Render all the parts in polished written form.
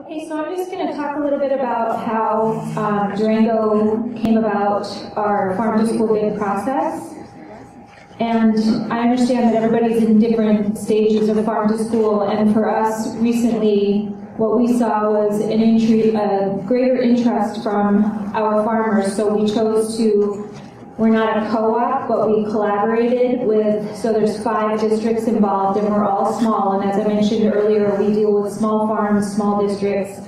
Okay, so I'm just going to talk a little bit about how Durango came about our farm-to-school bid process. And I understand that everybody's in different stages of farm-to-school, and for us recently, what we saw was a greater interest from our farmers, so we chose to, we're not a co-op, but we collaborated with, so there's 5 districts involved, and we're all small, and as I mentioned earlier, we deal with small farms, small districts.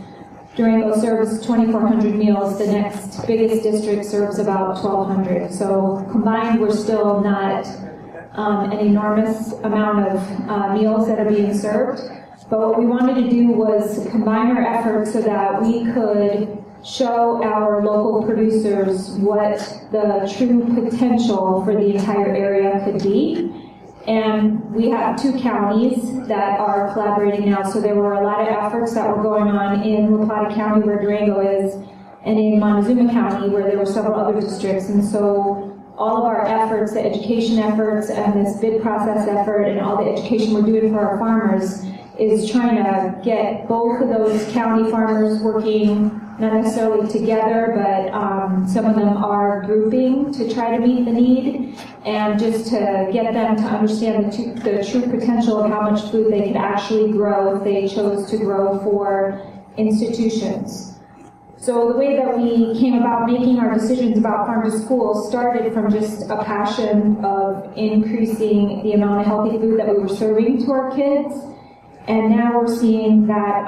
Durango serves 2,400 meals, the next biggest district serves about 1,200, so combined we're still not an enormous amount of meals that are being served. But what we wanted to do was combine our efforts so that we could show our local producers what the true potential for the entire area could be. And we have 2 counties that are collaborating now, so there were a lot of efforts that were going on in La Plata County, where Durango is, and in Montezuma County, where there were several other districts. And so all of our efforts, the education efforts and this bid process effort and all the education we're doing for our farmers is trying to get both of those county farmers working, not necessarily together, but some of them are grouping to try to meet the need, and just to get them to understand the true potential of how much food they could actually grow if they chose to grow for institutions. So the way that we came about making our decisions about farm to school started from just a passion of increasing the amount of healthy food that we were serving to our kids. And now we're seeing that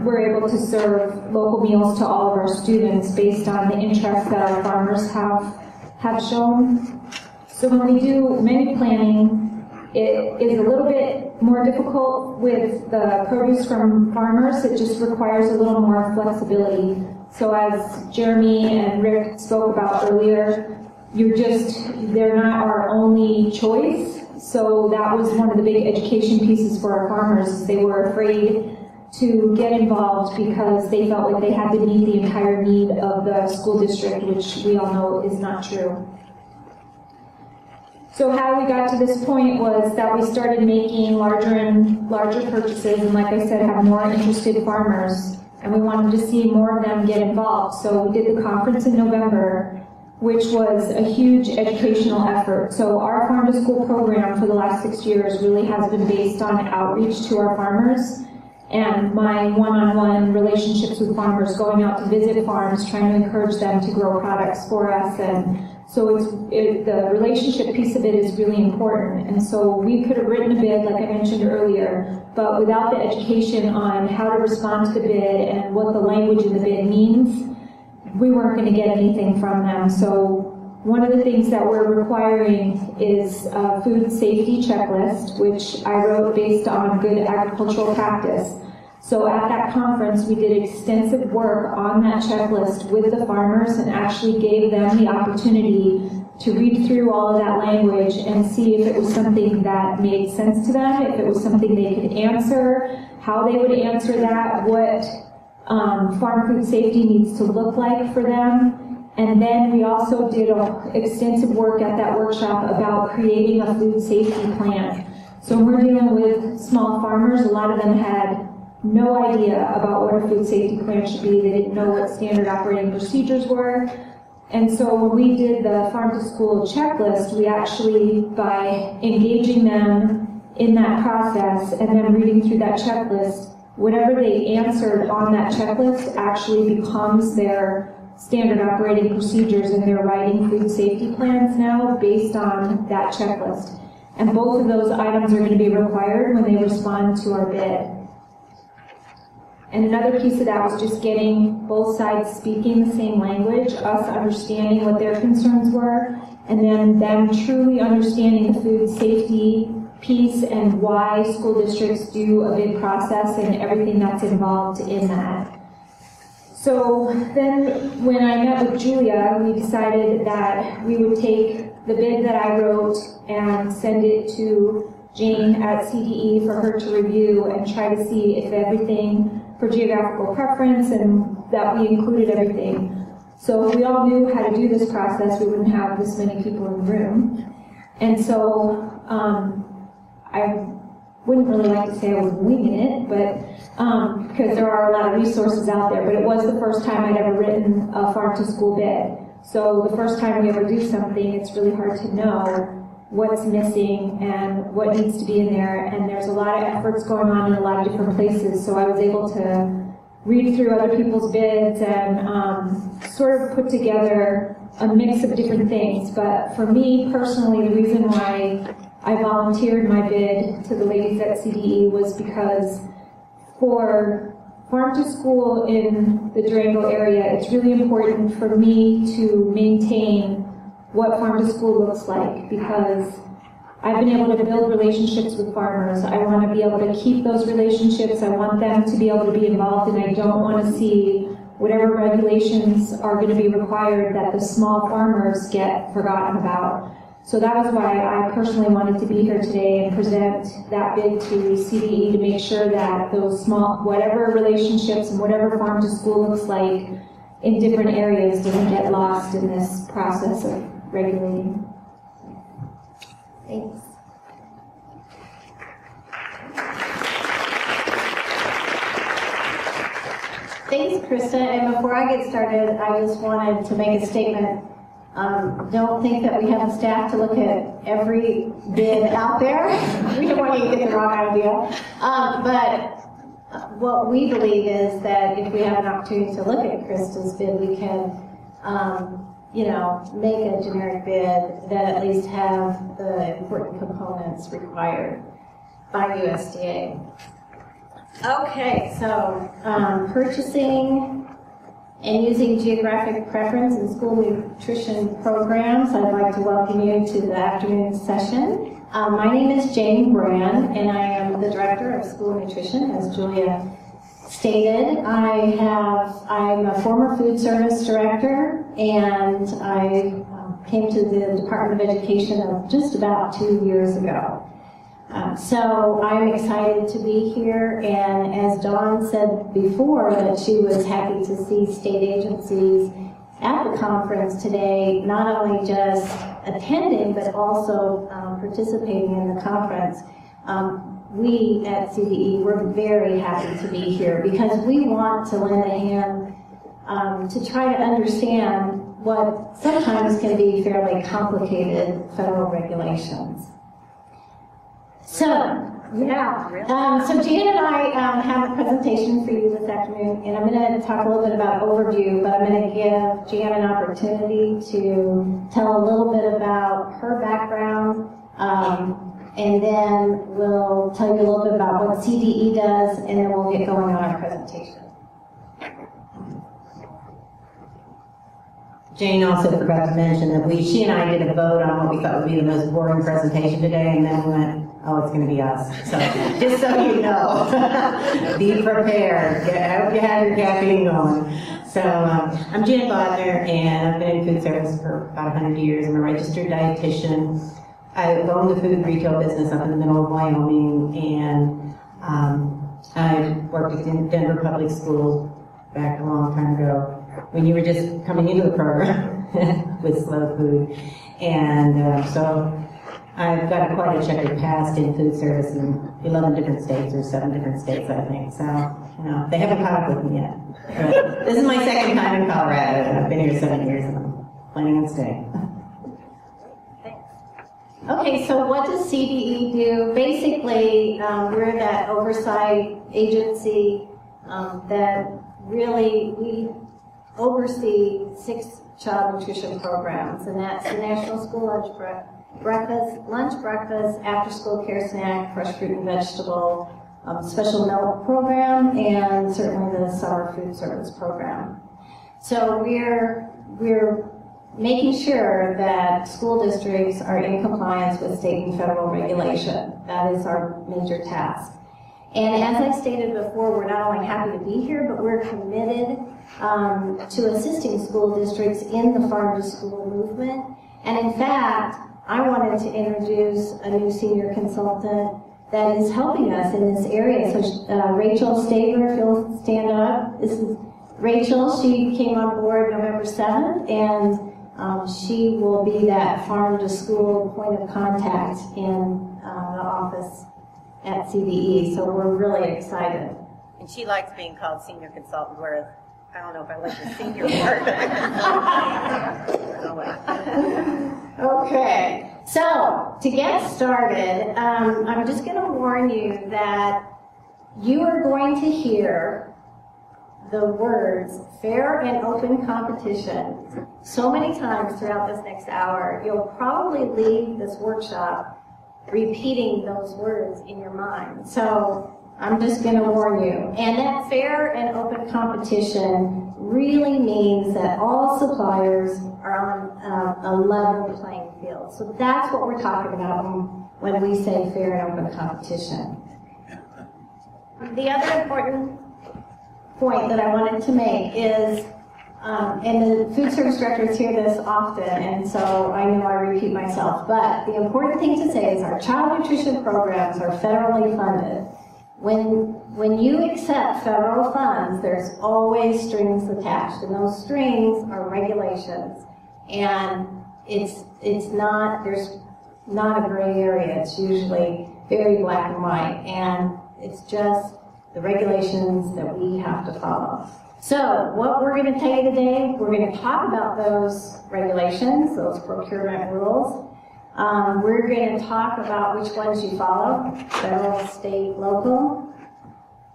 we're able to serve local meals to all of our students based on the interest that our farmers have shown. So when we do menu planning, it is a little bit more difficult with the produce from farmers. It just requires a little more flexibility. So as Jeremy and Rick spoke about earlier, they're not our only choice. So that was one of the big education pieces for our farmers. They were afraid to get involved because they felt like they had to meet the entire need of the school district, which we all know is not true. So how we got to this point was that we started making larger and larger purchases, and like I said, have more interested farmers, and we wanted to see more of them get involved. So we did the conference in November, which was a huge educational effort. So our farm to school program for the last 6 years really has been based on outreach to our farmers and my one-on-one relationships with farmers, going out to visit farms, trying to encourage them to grow products for us. And so the relationship piece of it is really important. And so we could have written a bid, like I mentioned earlier, but without the education on how to respond to the bid and what the language in the bid means, we weren't going to get anything from them. So one of the things that we're requiring is a food safety checklist, which I wrote based on good agricultural practice. So at that conference, we did extensive work on that checklist with the farmers and actually gave them the opportunity to read through all of that language and see if it was something that made sense to them, if it was something they could answer, how they would answer that, what farm food safety needs to look like for them. And then we also did extensive work at that workshop about creating a food safety plan. So when we're dealing with small farmers, a lot of them had no idea about what a food safety plan should be. They didn't know what standard operating procedures were. And so when we did the farm to school checklist, we actually, by engaging them in that process and then reading through that checklist, whatever they answered on that checklist actually becomes their standard operating procedures, and they're writing food safety plans now based on that checklist. And both of those items are going to be required when they respond to our bid. And another piece of that was just getting both sides speaking the same language, us understanding what their concerns were, and then them truly understanding the food safety piece and why school districts do a bid process and everything that's involved in that. So then when I met with Julia, we decided that we would take the bid that I wrote and send it to Jane at CDE for her to review and try to see if everything for geographical preference and that we included everything. So if we all knew how to do this process, we wouldn't have this many people in the room. And so I wouldn't really like to say I was winging it, but because there are a lot of resources out there, but it was the first time I'd ever written a farm-to-school bid. So the first time we ever do something, it's really hard to know what's missing and what needs to be in there, and there's a lot of efforts going on in a lot of different places, so I was able to read through other people's bids and sort of put together a mix of different things. But for me personally, the reason why I volunteered my bid to the ladies at CDE was because for farm to school in the Durango area, it's really important for me to maintain what farm to school looks like, because I've been able to build relationships with farmers. I want to be able to keep those relationships. I want them to be able to be involved, and I don't want to see whatever regulations are going to be required that the small farmers get forgotten about. So that was why I personally wanted to be here today and present that bid to CDE to make sure that those small, whatever relationships and whatever farm to school looks like in different areas doesn't get lost in this process of regulating. Thanks. Thanks, Krista. And before I get started, I just wanted to make a statement. Don't think that we have the staff to look at every bid out there. We don't want you to get the wrong idea. But what we believe is that if we have an opportunity to look at Krista's bid, we can, make a generic bid that at least have the important components required by USDA. Okay, so purchasing and using geographic preference in school nutrition programs. I'd like to welcome you to the afternoon session. My name is Jane Brand, and I am the Director of School Nutrition, as Julia stated. I'm a former food service director, and I came to the Department of Education just about 2 years ago. So I'm excited to be here, and as Dawn said before, that she was happy to see state agencies at the conference today, not only just attending, but also participating in the conference. We at CDE, we're very happy to be here because we want to lend a hand to try to understand what sometimes can be fairly complicated federal regulations. So, so Jan and I have a presentation for you this afternoon, and I'm going to talk a little bit about overview, but I'm going to give Jan an opportunity to tell a little bit about her background, and then we'll tell you a little bit about what CDE does, and then we'll get going on our presentation. Jane also forgot to mention that she and I did a vote on what we thought would be the most boring presentation today, and then we went, oh, it's going to be us. So, just so you know, be prepared. I hope you have your caffeine going. So, I'm Jan Bodner, and I've been in food service for about 100 years. I'm a registered dietitian. I've owned the food retail business up in the middle of Wyoming, and I worked at Denver Public Schools back a long time ago, when you were just coming into the program with slow food. And so I've got quite a checkered past in food service in 11 different states, or 7 different states, I think. So, they haven't caught up with me yet. But this is my second time in Colorado, and I've been here 7 years, and I'm planning on staying. Okay, so what does CDE do? Basically, we're that oversight agency that really, we oversee 6 child nutrition programs, and that's the National School Lunch Breakfast, After School Care Snack, Fresh Fruit and Vegetable, Special Milk Program, and certainly the Summer Food Service Program. So we're making sure that school districts are in compliance with state and federal regulation. That is our major task. And as I stated before, we're not only happy to be here, but we're committed to assisting school districts in the farm-to-school movement. And in fact, I wanted to introduce a new senior consultant that is helping us in this area. So Rachel Stabler, if you'll stand up. This is Rachel. She came on board November 7th, and she will be that farm-to-school point of contact in the office at CDE, so we're really excited. And she likes being called senior consultant, whereas I don't know if I like the senior part. Okay, so to get started, I'm just going to warn you that you are going to hear the words fair and open competition so many times throughout this next hour, you'll probably leave this workshop repeating those words in your mind. So I'm just going to warn you. And that fair and open competition really means that all suppliers are on a level playing field. So that's what we're talking about when we say fair and open competition. The other important point that I wanted to make is, and the food service directors hear this often, and so I know I repeat myself, but the important thing to say is our child nutrition programs are federally funded. When you accept federal funds, there's always strings attached, and those strings are regulations. And there's not a gray area. It's usually very black and white, and it's just the regulations that we have to follow. So what we're going to tell you today, we're going to talk about those regulations, those procurement rules. We're going to talk about which ones you follow, federal, state, local.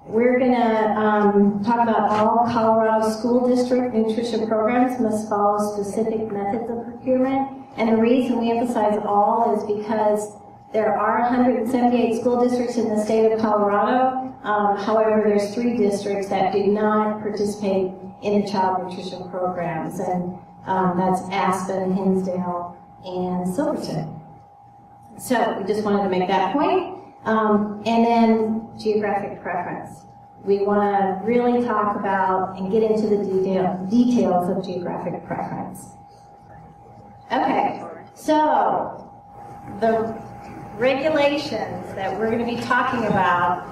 We're going to talk about all Colorado school district nutrition programs must follow specific methods of procurement. And the reason we emphasize all is because there are 178 school districts in the state of Colorado. However, there's 3 districts that do not participate in the child nutrition programs, and that's Aspen, Hinsdale, and Silverton. So we just wanted to make that point. And then geographic preference. We want to really talk about and get into the details of geographic preference. Okay, so the regulations that we're going to be talking about,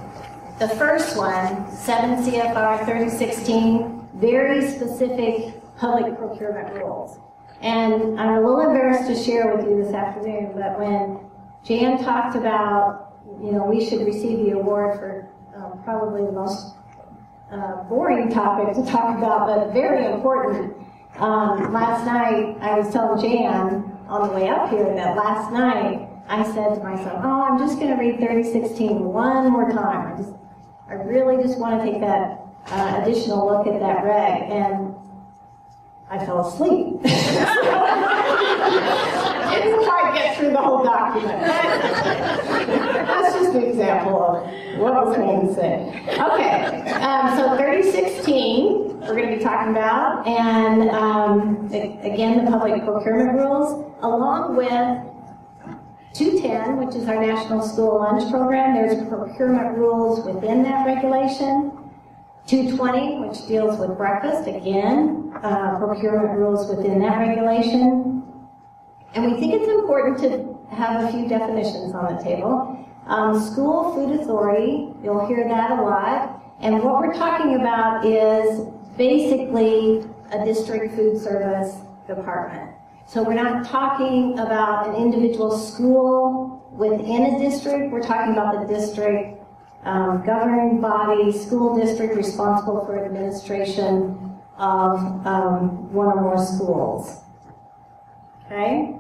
the first one, 7 CFR 3016, very specific public procurement rules. And I'm a little embarrassed to share with you this afternoon, but when Jan talked about, we should receive the award for probably the most boring topic to talk about, but very important. Last night, I was telling Jan on the way up here that last night I said to myself, I'm just going to read 3016 one more time. I really just want to take that additional look at that reg, and I fell asleep. Didn't quite get through the whole document. That's just an example of what I was going to say. Okay, so 3016 we're going to be talking about, and again the public procurement rules, along with 210, which is our National School Lunch Program. There's procurement rules within that regulation. 220, which deals with breakfast, again, procurement rules within that regulation. And we think it's important to have a few definitions on the table. School Food Authority, you'll hear that a lot. And what we're talking about is basically a district food service department. So we're not talking about an individual school within a district. We're talking about the district governing body, school district responsible for administration of one or more schools. Okay?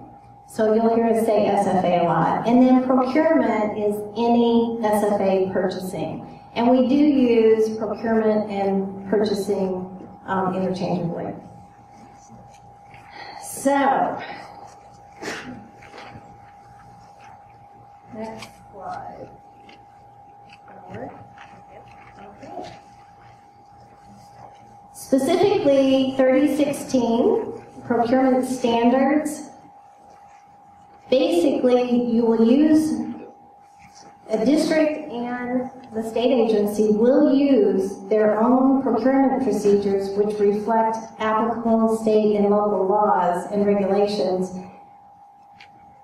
So you'll hear us say SFA a lot. And then procurement is any SFA purchasing. And we do use procurement and purchasing interchangeably. So, next slide. Okay. Specifically, 3016 procurement standards. Basically, you will use a district and the state agency will use their own procurement procedures which reflect applicable state and local laws and regulations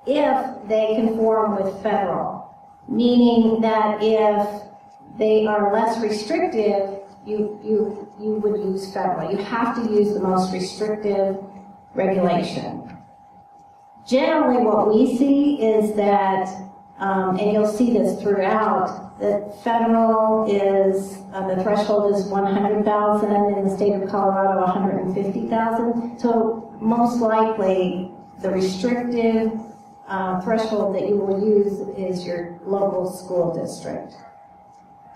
if they conform with federal. Meaning that if they are less restrictive, you would use federal. You have to use the most restrictive regulation. Generally what we see is that and you'll see this throughout, that federal is, the threshold is 100,000, in the state of Colorado, 150,000. So most likely, the restrictive threshold that you will use is your local school district.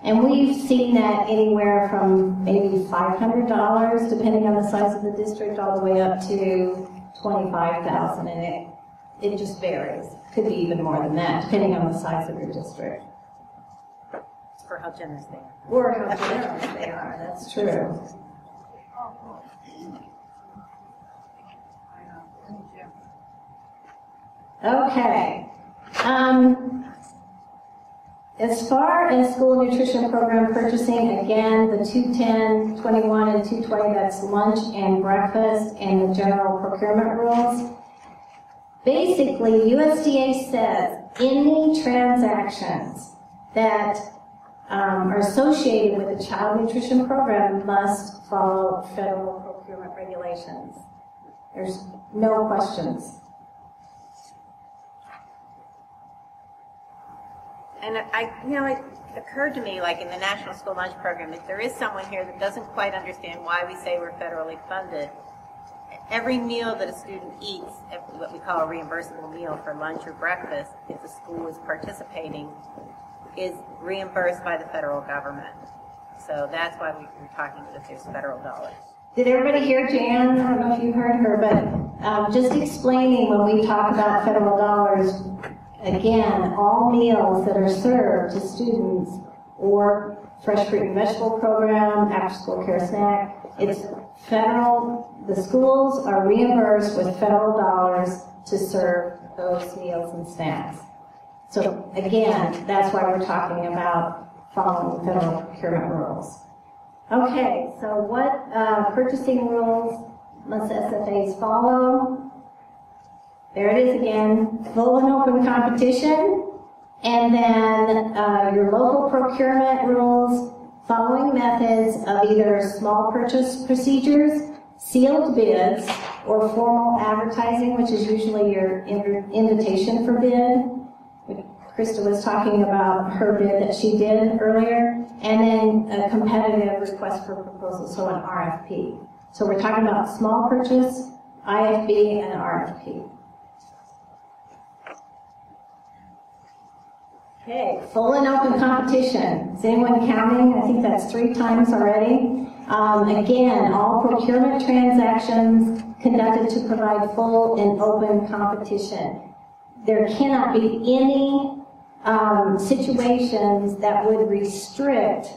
And we've seen that anywhere from maybe $500, depending on the size of the district, all the way up to $25,000, and it just varies. Could be even more than that, depending on the size of your district. Or how generous they are. Or how generous they are, that's true. Okay. As far as school nutrition program purchasing, again, the 210, 21, and 220, that's lunch and breakfast, and the general procurement rules. Basically, USDA says any transactions that are associated with a child nutrition program must follow federal procurement regulations. There's no questions. And it occurred to me, like in the National School Lunch Program, if there is someone here that doesn't quite understand why we say we're federally funded, every meal that a student eats, what we call a reimbursable meal for lunch or breakfast, if the school is participating, is reimbursed by the federal government. So that's why we're talking that there's federal dollars. Did everybody hear Jan? I don't know if you heard her, but just explaining when we talk about federal dollars, again, all meals that are served to students or fresh fruit and vegetable program, after school care snack, it's federal, the schools are reimbursed with federal dollars to serve those meals and snacks. So again, that's why we're talking about following federal procurement rules. Okay, so what purchasing rules must SFAs follow? There it is again, full and open competition, and then your local procurement rules, following methods of either small purchase procedures, sealed bids, or formal advertising, which is usually your invitation for bid. Krista was talking about her bid that she did earlier, and then a competitive request for proposal, so an RFP. So we're talking about small purchase, IFB, and RFP. Okay, full and open competition. Is anyone counting? I think that's 3 times already. Again, all procurement transactions conducted to provide full and open competition. There cannot be any situations that would restrict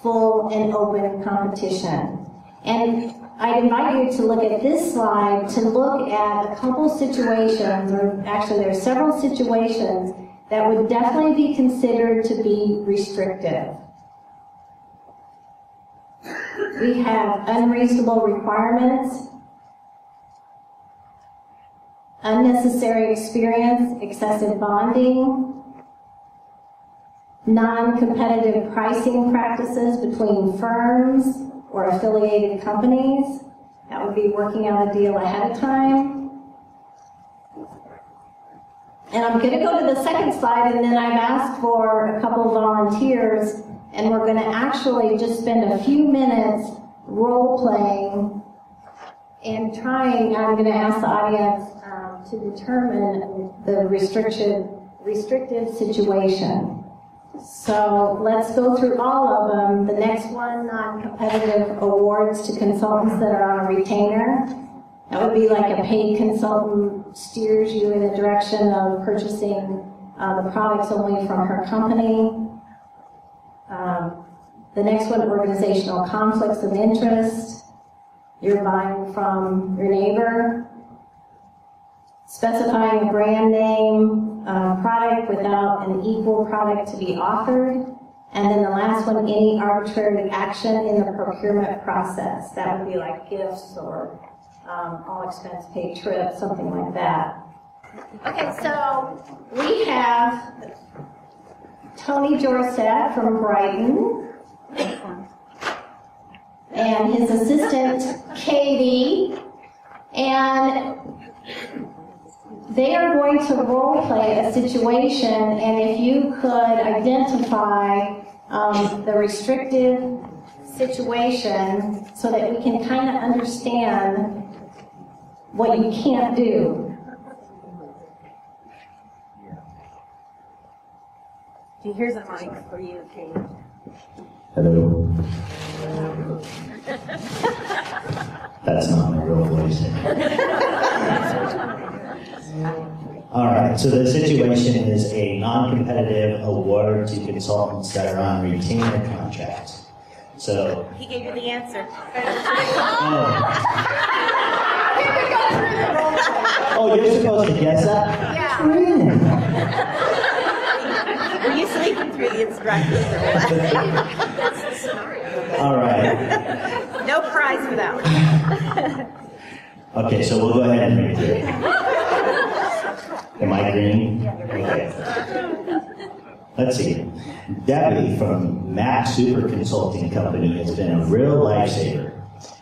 full and open competition. And I invite you to look at this slide to look at a couple situations, or actually there are several situations that would definitely be considered to be restrictive. We have unreasonable requirements, unnecessary experience, excessive bonding, non-competitive pricing practices between firms or affiliated companies. That would be working out a deal ahead of time. And I'm going to go to the second slide, and then I've asked for a couple of volunteers, and we're going to actually just spend a few minutes role-playing and trying, I'm going to ask the audience to determine the restrictive situation. So let's go through all of them. The next one, non-competitive awards to consultants that are on a retainer. That would be like a paid consultant steers you in the direction of purchasing the products only from her company. The next one, organizational conflicts of interest. You're buying from your neighbor. Specifying a brand name product without an equal product to be offered. And then the last one, any arbitrary action in the procurement process. That would be like gifts or all expense paid trips, something like that. Okay, so we have Tony Jorsett from Brighton and his assistant Katie, and they are going to role play a situation, and if you could identify the restrictive situation so that we can kind of understand what you can't do. Here's a mic for you, Kate. Hello. That's not my real voice. All right, so the situation is a non-competitive award to consultants that are on retainer contracts. So He gave you the answer. Oh, you're supposed to guess that? Yeah. Were you sleeping through the instructions or what? All right. No prize for that one. Okay, so we'll go ahead and read through it. Am I green? Okay. Let's see. Debbie from Mac Super Consulting Company has been a real lifesaver.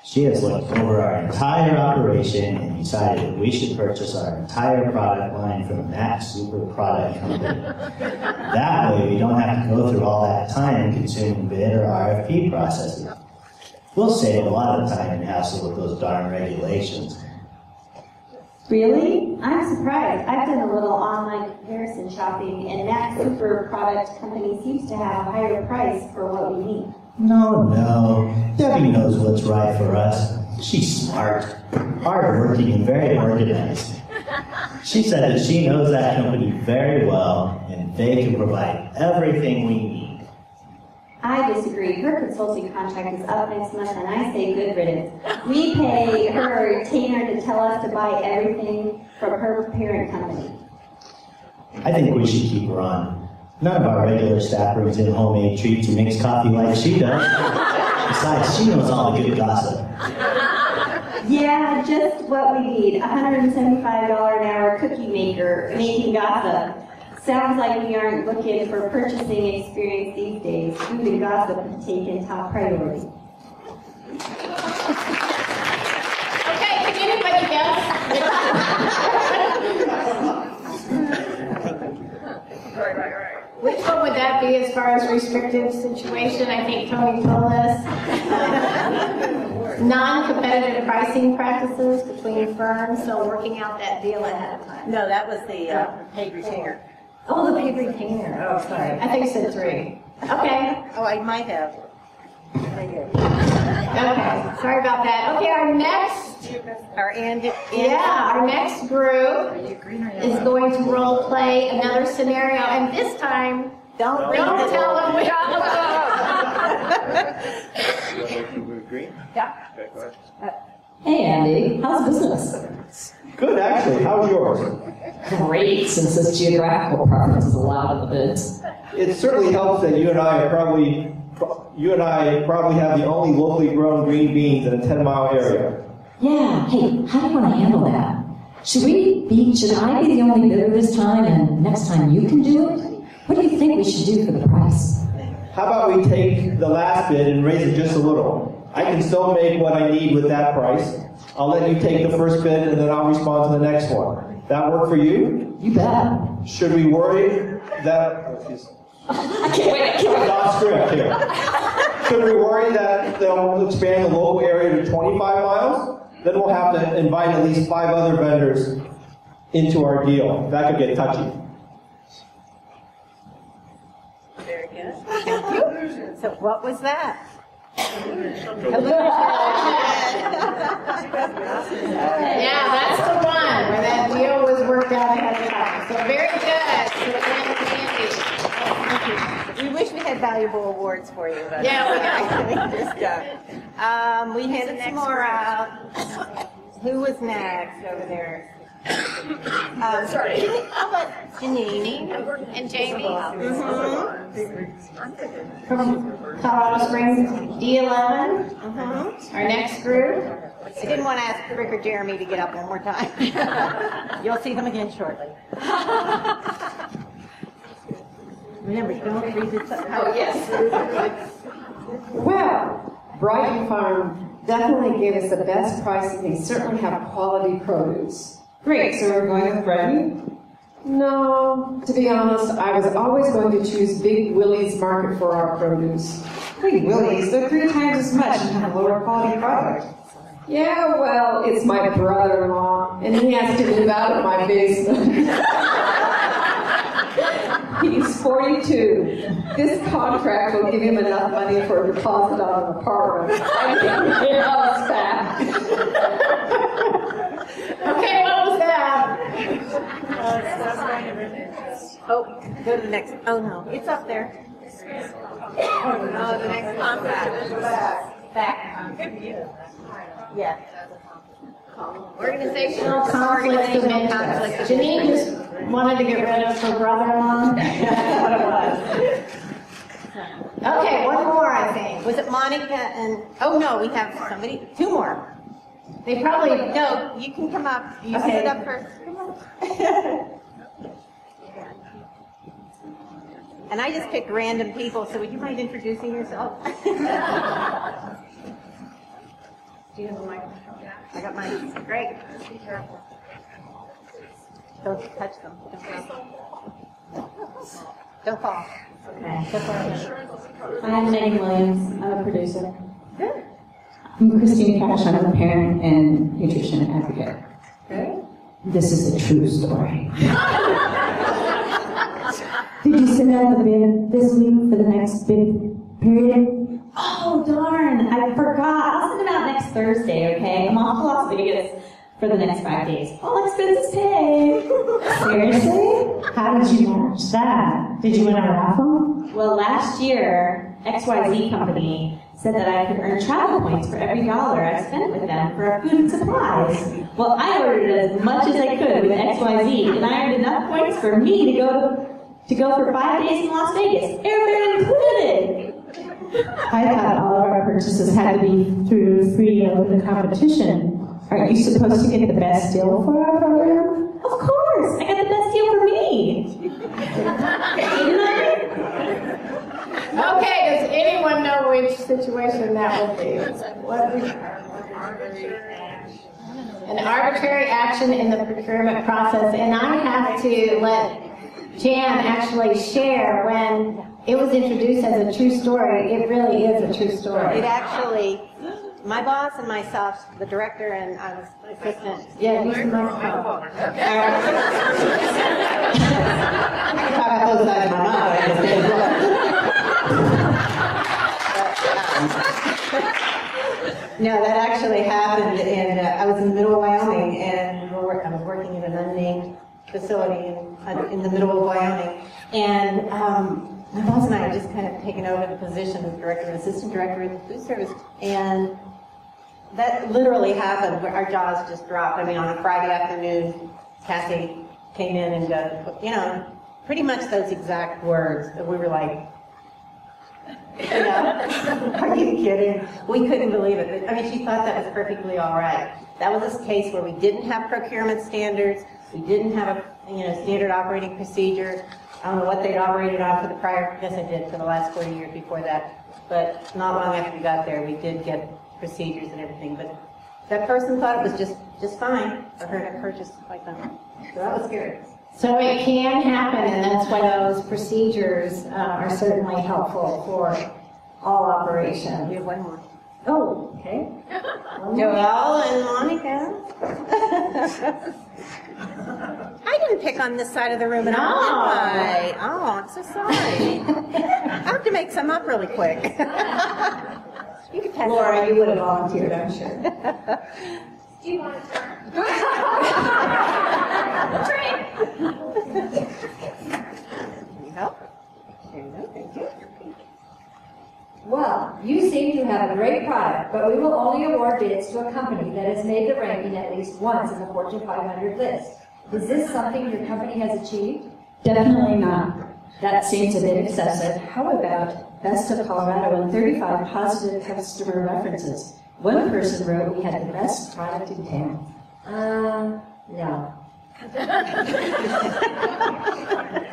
She has looked over our entire operation and decided that we should purchase our entire product line from Mac Super Product Company. That way we don't have to go through all that time-consuming bid or RFP processes. We'll save a lot of time and hassle with those darn regulations. Really? I'm surprised. I've done a little online comparison shopping, and Mac Super Product Company seems to have a higher price for what we need. No. Debbie knows what's right for us. She's smart, hardworking, and very organized. She said that she knows that company very well, and they can provide everything we need. I disagree. Her consulting contract is up next month, and I say good riddance. We pay her a retainer to tell us to buy everything from her parent company. I think we should keep her on. None of our regular staff brings in homemade treats and makes coffee like she does. Besides, she knows all the good gossip. Yeah, just what we need. $175 an hour cookie maker making gossip. Sounds like we aren't looking for purchasing experience these days. Food and gossip have taken top priority. Okay, can anybody guess? Which one would that be as far as restrictive situation? I think Tony told us. Non-competitive pricing practices between firms, so working out that deal ahead of time. No, that was the paid retainer. Oh, the paid retainer. Oh, sorry. I think you said 3. Okay. Oh, I might have. I did. Okay. Sorry about that. Okay, our next group is going to role play another scenario, and this time, don't tell them we Hey Andy, how's business? Good, actually. How's yours? Great, since this geographical preference is allowed in the bids. It certainly helps that you and I probably have the only locally grown green beans in a 10-mile area. Yeah, hey, how do you want to handle that? Should I be the only bidder this time and next time you can do it? What do you think we should do for the price? How about we take the last bid and raise it just a little? I can still make what I need with that price. I'll let you take the first bid and then I'll respond to the next one. That work for you? You bet. Should we worry that... I can't wait. Not script here. Should we worry that they'll expand the local area to 25 miles? Then we'll have to invite at least 5 other vendors into our deal. That could get touchy. Very good. Thank you. So what was that? Yeah, that's the one where that deal was worked out ahead of time. So very good. We wish we had valuable awards for you. But Yeah, we got we just don't. We handed some more out. Who was next over there? Sorry. How about Janine and Jamie? From Colorado Springs, D11. Our next group. I didn't want to ask Rick or Jeremy to get up one more time. You'll see them again shortly. Remember, don't read this. Oh, yes. Well, Brighton Farm definitely gave us the best price, and they certainly have quality produce. Great, so we're going with Redden? No, to be honest, I was always going to choose Big Willie's Market for our produce. Big Willie's, they're 3 times as much and have a lower quality product. Yeah, well, it's my brother-in-law, and he has to move out of my basement. He's 42. This contract will give him enough money for a deposit on an apartment. I can pay us back. Okay, what was that? Oh, go to the next. Oh no, it's up there. Oh, the next contract. Back. Yeah. Organizational conflict of interest. Janine just wanted to get rid of her brother-in-law. That's what it was. Okay, one more, I think. Was it Monica and... Oh, no, we have somebody. 2 more. They probably... No, you can come up. You sit up first. Come on. And I just picked random people, so would you mind introducing yourself? Do you have a microphone? I got mine. Great. Be careful. Don't touch them. Don't fall. Okay. I'm Megan Williams. I'm a producer. Good. I'm Christine Cash. I'm a parent and nutrition advocate. Good. This is a true story. Did you send out the bid this week for the next bid period? Oh, darn, I forgot. I'll send them out next Thursday, okay? I'm off to Las Vegas for the next 5 days. All expenses paid. Seriously? How did you manage that? Did you win a raffle? Well, last year, XYZ Company said that I could earn travel points for every dollar I spent with them for food and supplies. Well, I ordered as much as I could with XYZ, and I earned enough points for me to go for 5 days in Las Vegas, airfare included. I thought all of our purchases had to be through free open competition. Aren't you supposed to get the best deal for our program? Of course, I got the best deal for me. Didn't I? Okay, does anyone know which situation that will be? An arbitrary action in the procurement process, and I have to let Jan actually share when it was introduced as a true story. It really is a true story. It actually, my boss and myself, the director and I was assistant. Yeah, use the microphone. No, that actually happened, and I was in the middle of Wyoming, and I was working in an unnamed facility in the middle of Wyoming, and my boss and I had just kind of taken over the position of director and assistant director in the food service, and that literally happened where our jaws just dropped. I mean, on a Friday afternoon, Cassie came in and, pretty much those exact words, and we were like, are you kidding? We couldn't believe it. I mean, she thought that was perfectly all right. That was a case where we didn't have procurement standards, we didn't have a standard operating procedure. I don't know what they'd operated on for the prior, yes I did, for the last 40 years before that. But not long after we got there, we did get procedures and everything. But that person thought it was just fine for her to purchase like that. So that was scary. So it can happen, and that's why those procedures are certainly helpful for all operations. We have one more. Oh, okay. Joelle and Monica. I didn't pick on this side of the room at all, did I? Oh, I'm so sorry. I have to make some up really quick. You can pass Laura, you would have volunteered, I'm sure. Do you want to start? Thank you. Well, you seem to have a great product, but we will only award bids to a company that has made the ranking at least once in the Fortune 500 list. Is this something your company has achieved? Definitely not. That seems a bit excessive. How about Best of Colorado and 35 positive customer references? One person wrote we had the best product in town. No.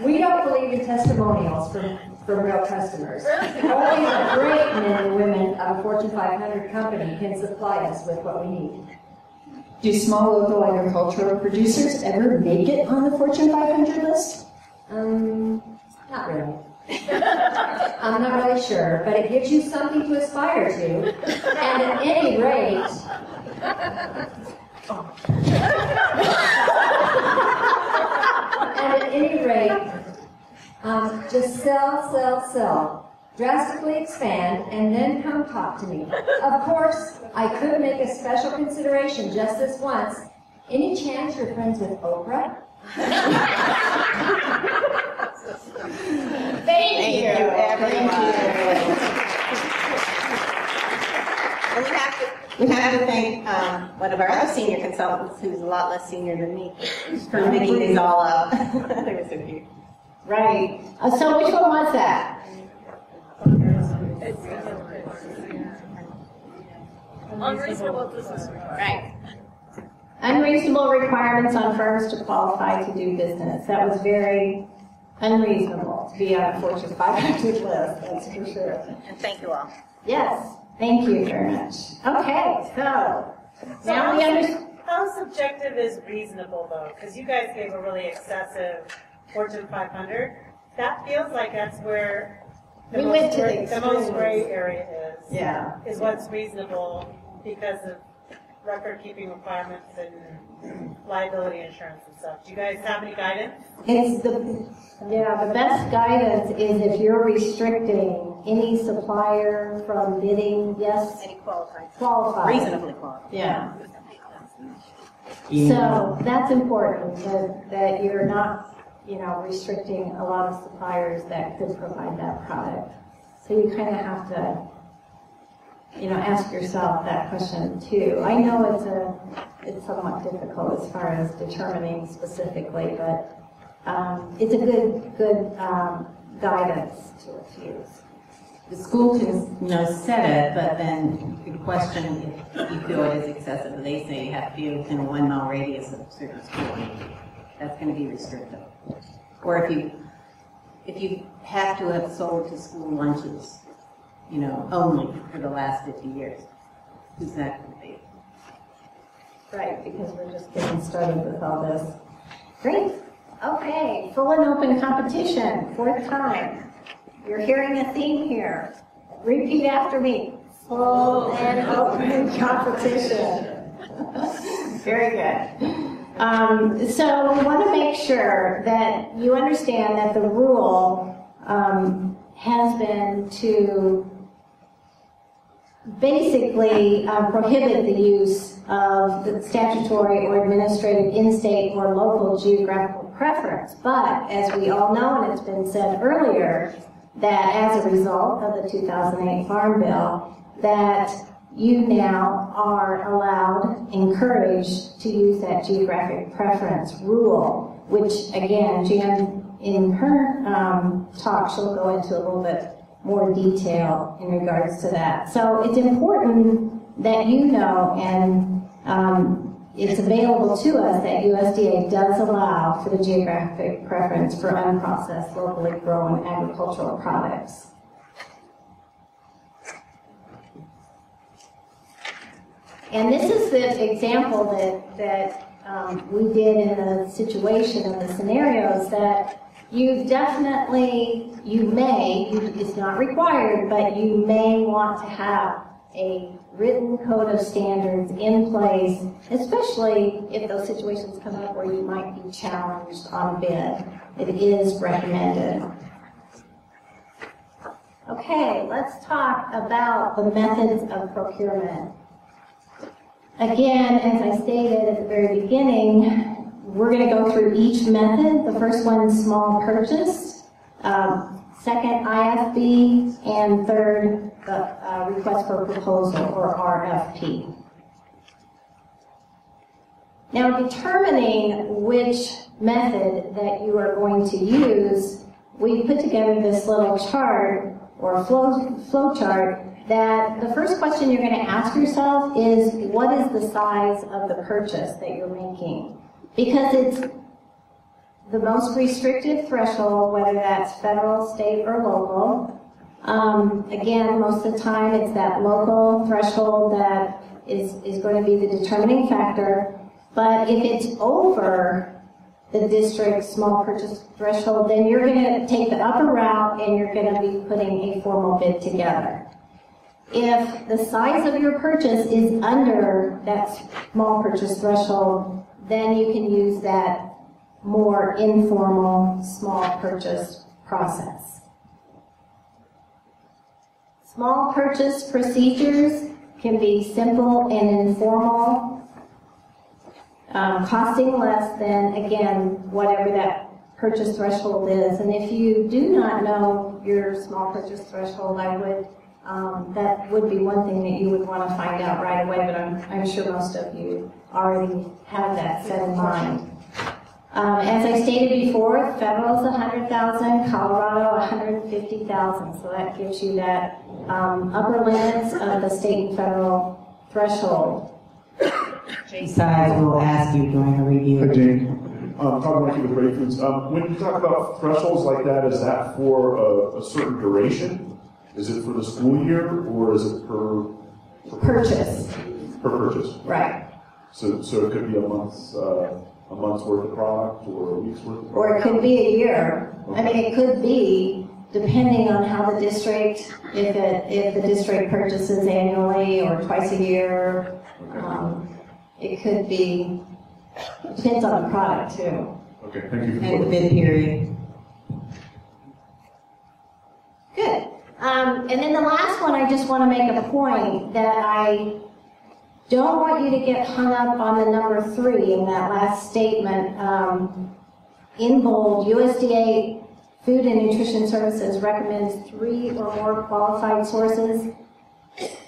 We don't believe in testimonials from real customers. Only the great men and women of a Fortune 500 company can supply us with what we need. Do small local agricultural producers ever make it on the Fortune 500 list? Not really. I'm not really sure, but it gives you something to aspire to. And at any rate, just sell. Drastically expand, and then come talk to me. Of course, I could make a special consideration just this once. Any chance you're friends with Oprah? Thank you, everyone. And we have to thank one of our other senior consultants, who's a lot less senior than me, for making these all up. They were so cute. Right. So which one was that? Unreasonable business. Right. Unreasonable requirements on firms to qualify to do business. That was very unreasonable to be on a Fortune 500 list, that's for sure. And thank you all. Yes, thank you very much. Okay, so now we understand. How subjective is reasonable, though? Because you guys gave a really excessive Fortune 500. That feels like that's where the most gray area is. Yeah. Is what's reasonable because of record-keeping requirements and liability insurance and stuff. Do you guys have any guidance? The best guidance is if you're restricting any supplier from bidding, yes. Any qualified. Reasonably qualified. Yeah. So that's important, that you're not, restricting a lot of suppliers that could provide that product. So you kind of have to, ask yourself that question too. I know it's somewhat difficult as far as determining specifically, but it's a good guidance to use. The school can, set it, but then you could question if you feel it is excessive. They say you have to be within a 1 mile radius of a certain school. That's going to be restrictive. Or if you have to have sold to school lunches, only for the last 50 years, who's that going to be? Right, because we're just getting started with all this. Great. Okay, full and open competition, 4th time. You're hearing a theme here. Repeat after me. Full and open competition. Very good. So we want to make sure that you understand that the rule has been to basically prohibit the use of the statutory or administrative in-state or local geographical preference. But as we all know, and it's been said earlier, that as a result of the 2008 Farm Bill, that you now are allowed, encouraged to use that geographic preference rule, which again, Jan, in her talk, she'll go into a little bit more detail in regards to that. So it's important that you know, and it's available to us, that USDA does allow for the geographic preference for unprocessed, locally grown agricultural products. And this is the example that we did in the situation of the scenarios that you definitely, it's not required, but you may want to have a written code of standards in place, especially if those situations come up where you might be challenged on a bid. It is recommended. Okay, let's talk about the methods of procurement. Again, as I stated at the very beginning, we're going to go through each method. The first one, small purchase. Second, IFB. And third, request for proposal, or RFP. Now, determining which method that you are going to use, we put together this little chart, or flow chart, that the first question you're going to ask yourself is, what is the size of the purchase that you're making? Because it's the most restrictive threshold, whether that's federal, state, or local. Again, most of the time it's that local threshold that is going to be the determining factor. But if it's over the district small purchase threshold, then you're going to take the upper route and you're going to be putting a formal bid together. If the size of your purchase is under that small purchase threshold, then you can use that more informal small purchase process. Small purchase procedures can be simple and informal, costing less than, again, whatever that purchase threshold is. And if you do not know your small purchase threshold, that would be one thing that you would want to find out right away, but I'm sure most of you already have that set in mind. As I stated before, federal is $100,000, Colorado $150,000, so that gives you that upper limits of the state and federal threshold. Besides, we'll ask you during the review. Hi, Jane. Talking about you with Ready Foods. When you talk about thresholds like that, is that for a certain duration? Is it for the school year, or is it per purchase? Per purchase. Right. So it could be a month's worth of product, or a week's worth of product? Or it could be a year. Okay. I mean, it could be, depending on how the district, if the district purchases annually or twice a year, it could be, it depends on the product too. Okay, thank you. And the bid period. Good. And then the last one, I just want to make a point that I don't want you to get hung up on the number 3 in that last statement. In bold, USDA Food and Nutrition Services recommends 3 or more qualified sources.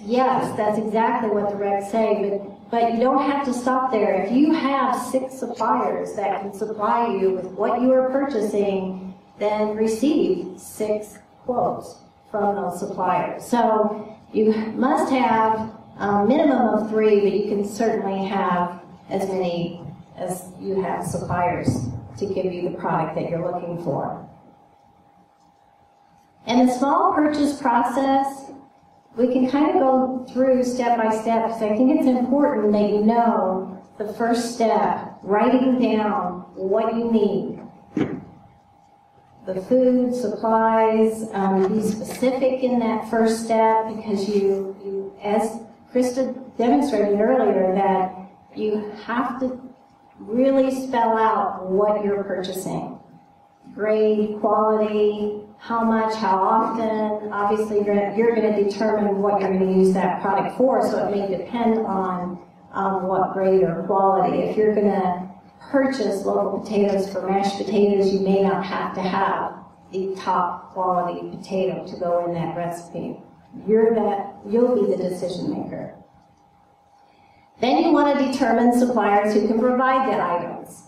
Yes, that's exactly what the regs say, but you don't have to stop there. If you have 6 suppliers that can supply you with what you are purchasing, then receive 6 quotes from those suppliers. So you must have a minimum of 3, but you can certainly have as many as you have suppliers to give you the product that you're looking for. And the small purchase process, we can kind of go through step by step, because I think it's important that you know the first step, writing down what you need. The food, supplies, be specific in that first step, because you, as Krista demonstrated earlier, that you have to really spell out what you're purchasing. Grade, quality, how much, how often. Obviously, you're going to determine what you're going to use that product for, so it may depend on what grade or quality. If you're going to purchase local potatoes for mashed potatoes, you may not have to have the top quality potato to go in that recipe. You'll be the decision maker. Then you want to determine suppliers who can provide the items.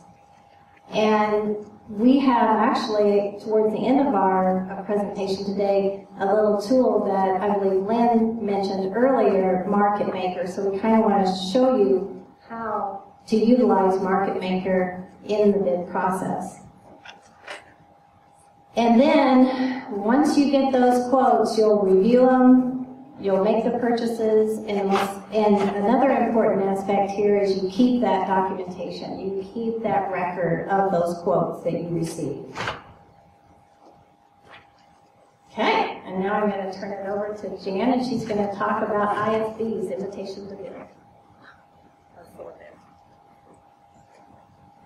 And we have actually, towards the end of our presentation today, a little tool that I believe Lynn mentioned earlier, Market Maker. So we kind of want to show you how to utilize Market Maker in the bid process. And then, once you get those quotes, you'll review them, you'll make the purchases, and another important aspect here is you keep that documentation. You keep that record of those quotes that you receive. Okay, and now I'm going to turn it over to Jan, and she's going to talk about IFB's, invitation to bid.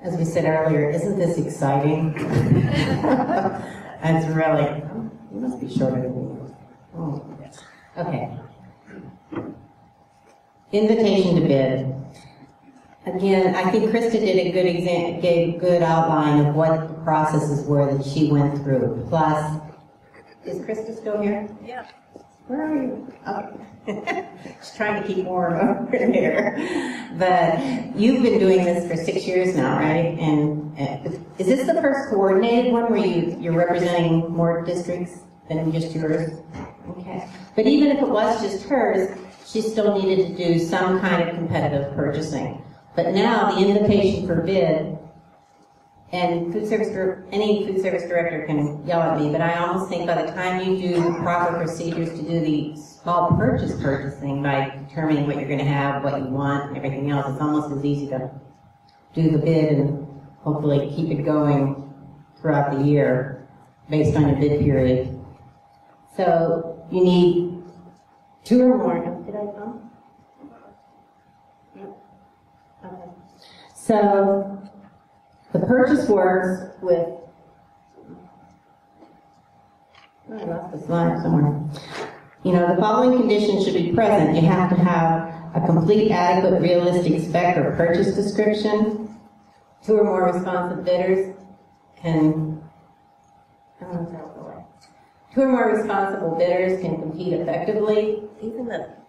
As we said earlier, isn't this exciting? It's really, you must be shorter than me. Oh, yes. Okay. Invitation to bid. Again, I think Krista did a good gave a good outline of what the processes were that she went through. Plus, is Krista still here? Yeah. Where are you? Okay. She's trying to keep warm over here. But you've been doing this for 6 years now, right? And is this the first coordinated one where you're representing more districts than just yours? Okay. But even if it was just hers, she still needed to do some kind of competitive purchasing. But now the invitation for bid, and any food service director can yell at me, but I almost think by the time you do the proper procedures to do the small purchasing by determining what you're going to have, what you want, and everything else, it's almost as easy to do the bid and hopefully keep it going throughout the year based on your bid period. So you need 2 or more. Did I come? Okay. So the purchase works with, I lost the slide somewhere. You know, the following conditions should be present. You have to have a complete, adequate, realistic spec or purchase description. 2 or more responsive bidders can, 2 or more responsible bidders can compete effectively.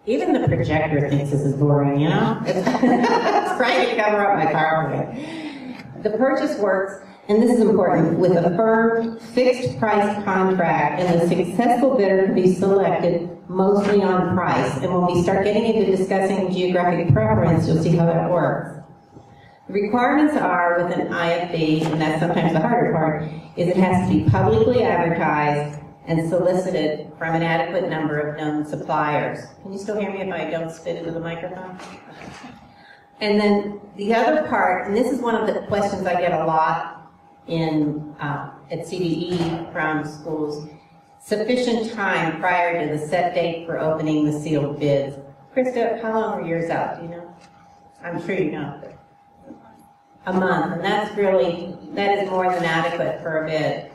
Even the projector thinks this is boring, you know? It's trying to cover up my PowerPoint. The purchase works, and this is important, with a firm, fixed price contract, and the successful bidder can be selected mostly on price. And when we start getting into discussing geographic preference, you'll see how that works. The requirements are, with an IFB, and that's sometimes the harder part, is it has to be publicly advertised and solicited from an adequate number of known suppliers. Can you still hear me if I don't spit into the microphone? And then the other part, and this is one of the questions I get a lot in at CDE from schools, sufficient time prior to the set date for opening the sealed bids. Krista, how long are yours out, do you know? I'm sure you know. A month, and that is more than adequate for a bid.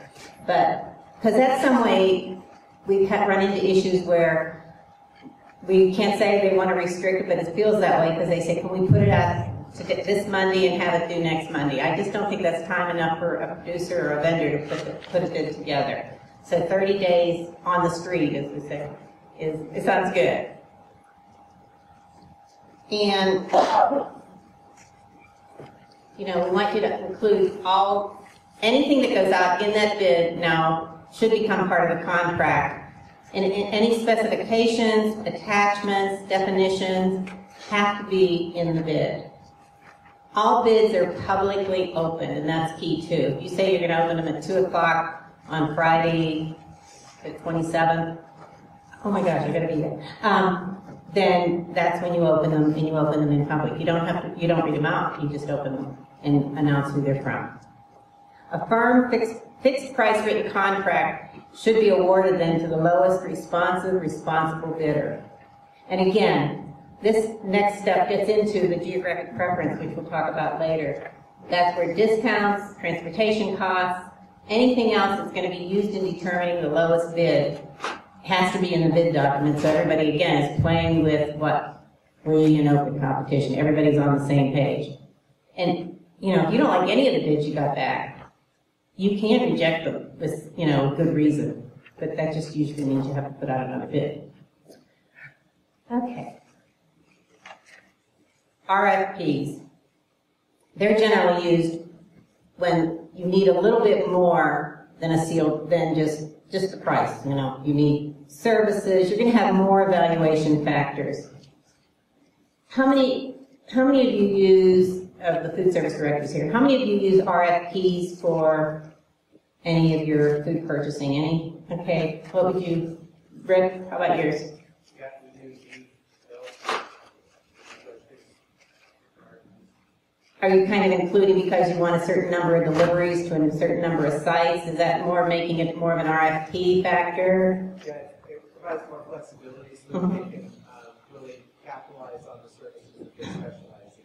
But, because that's some way we've run into issues where we can't say they want to restrict it, but it feels that way because they say, can we put it out to this Monday and have it due next Monday? I just don't think that's time enough for a producer or a vendor to put a bid together. So 30 days on the street, as we say, it sounds good. And, you know, we want you to include anything that goes out in that bid now should become part of the contract. And any specifications, attachments, definitions have to be in the bid. All bids are publicly open, and that's key too. If you say you're going to open them at 2 o'clock on Friday, the 27th, oh my gosh, you're going to be there. Then that's when you open them, and you open them in public. You don't read them out. You just open them and announce who they're from. A firm fixed price written contract should be awarded then to the lowest responsible bidder. And again, this next step gets into the geographic preference, which we'll talk about later. That's where discounts, transportation costs, anything else that's going to be used in determining the lowest bid has to be in the bid document. So everybody, again, is playing with free and open competition. Everybody's on the same page. And, you know, if you don't like any of the bids you got back, you can reject them with, good reason. But that just usually means you have to put out another bid. Okay. RFPs. They're generally used when you need a little bit more than just the price. You need services. You're going to have more evaluation factors. How many of you use, of the food service directors here, how many of you use RFPs for any of your food purchasing? Any? Okay. What would you, Rick, how about yours? Are you kind of including because you want a certain number of deliveries to a certain number of sites? Is that making it more of an RFP factor? Yeah, it provides more flexibility so that we can really capitalize on the services that they specialize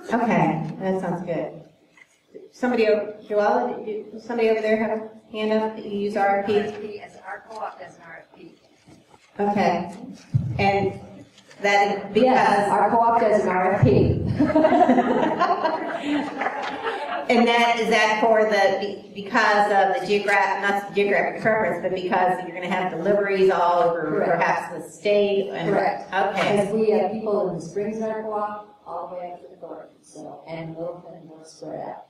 in. Okay, that sounds good. Joella, somebody over there have a hand up that you use RFP? RFP, as our co-op does an RFP. Okay. And that is because... Yes, our co-op does an RFP. And is that for because of the not the geographic preference, but because you're going to have deliveries all over perhaps the state? Correct. Okay. Because we have people in the Springs in our co-op all the way up to the Thornton, and Littleton and more spread out.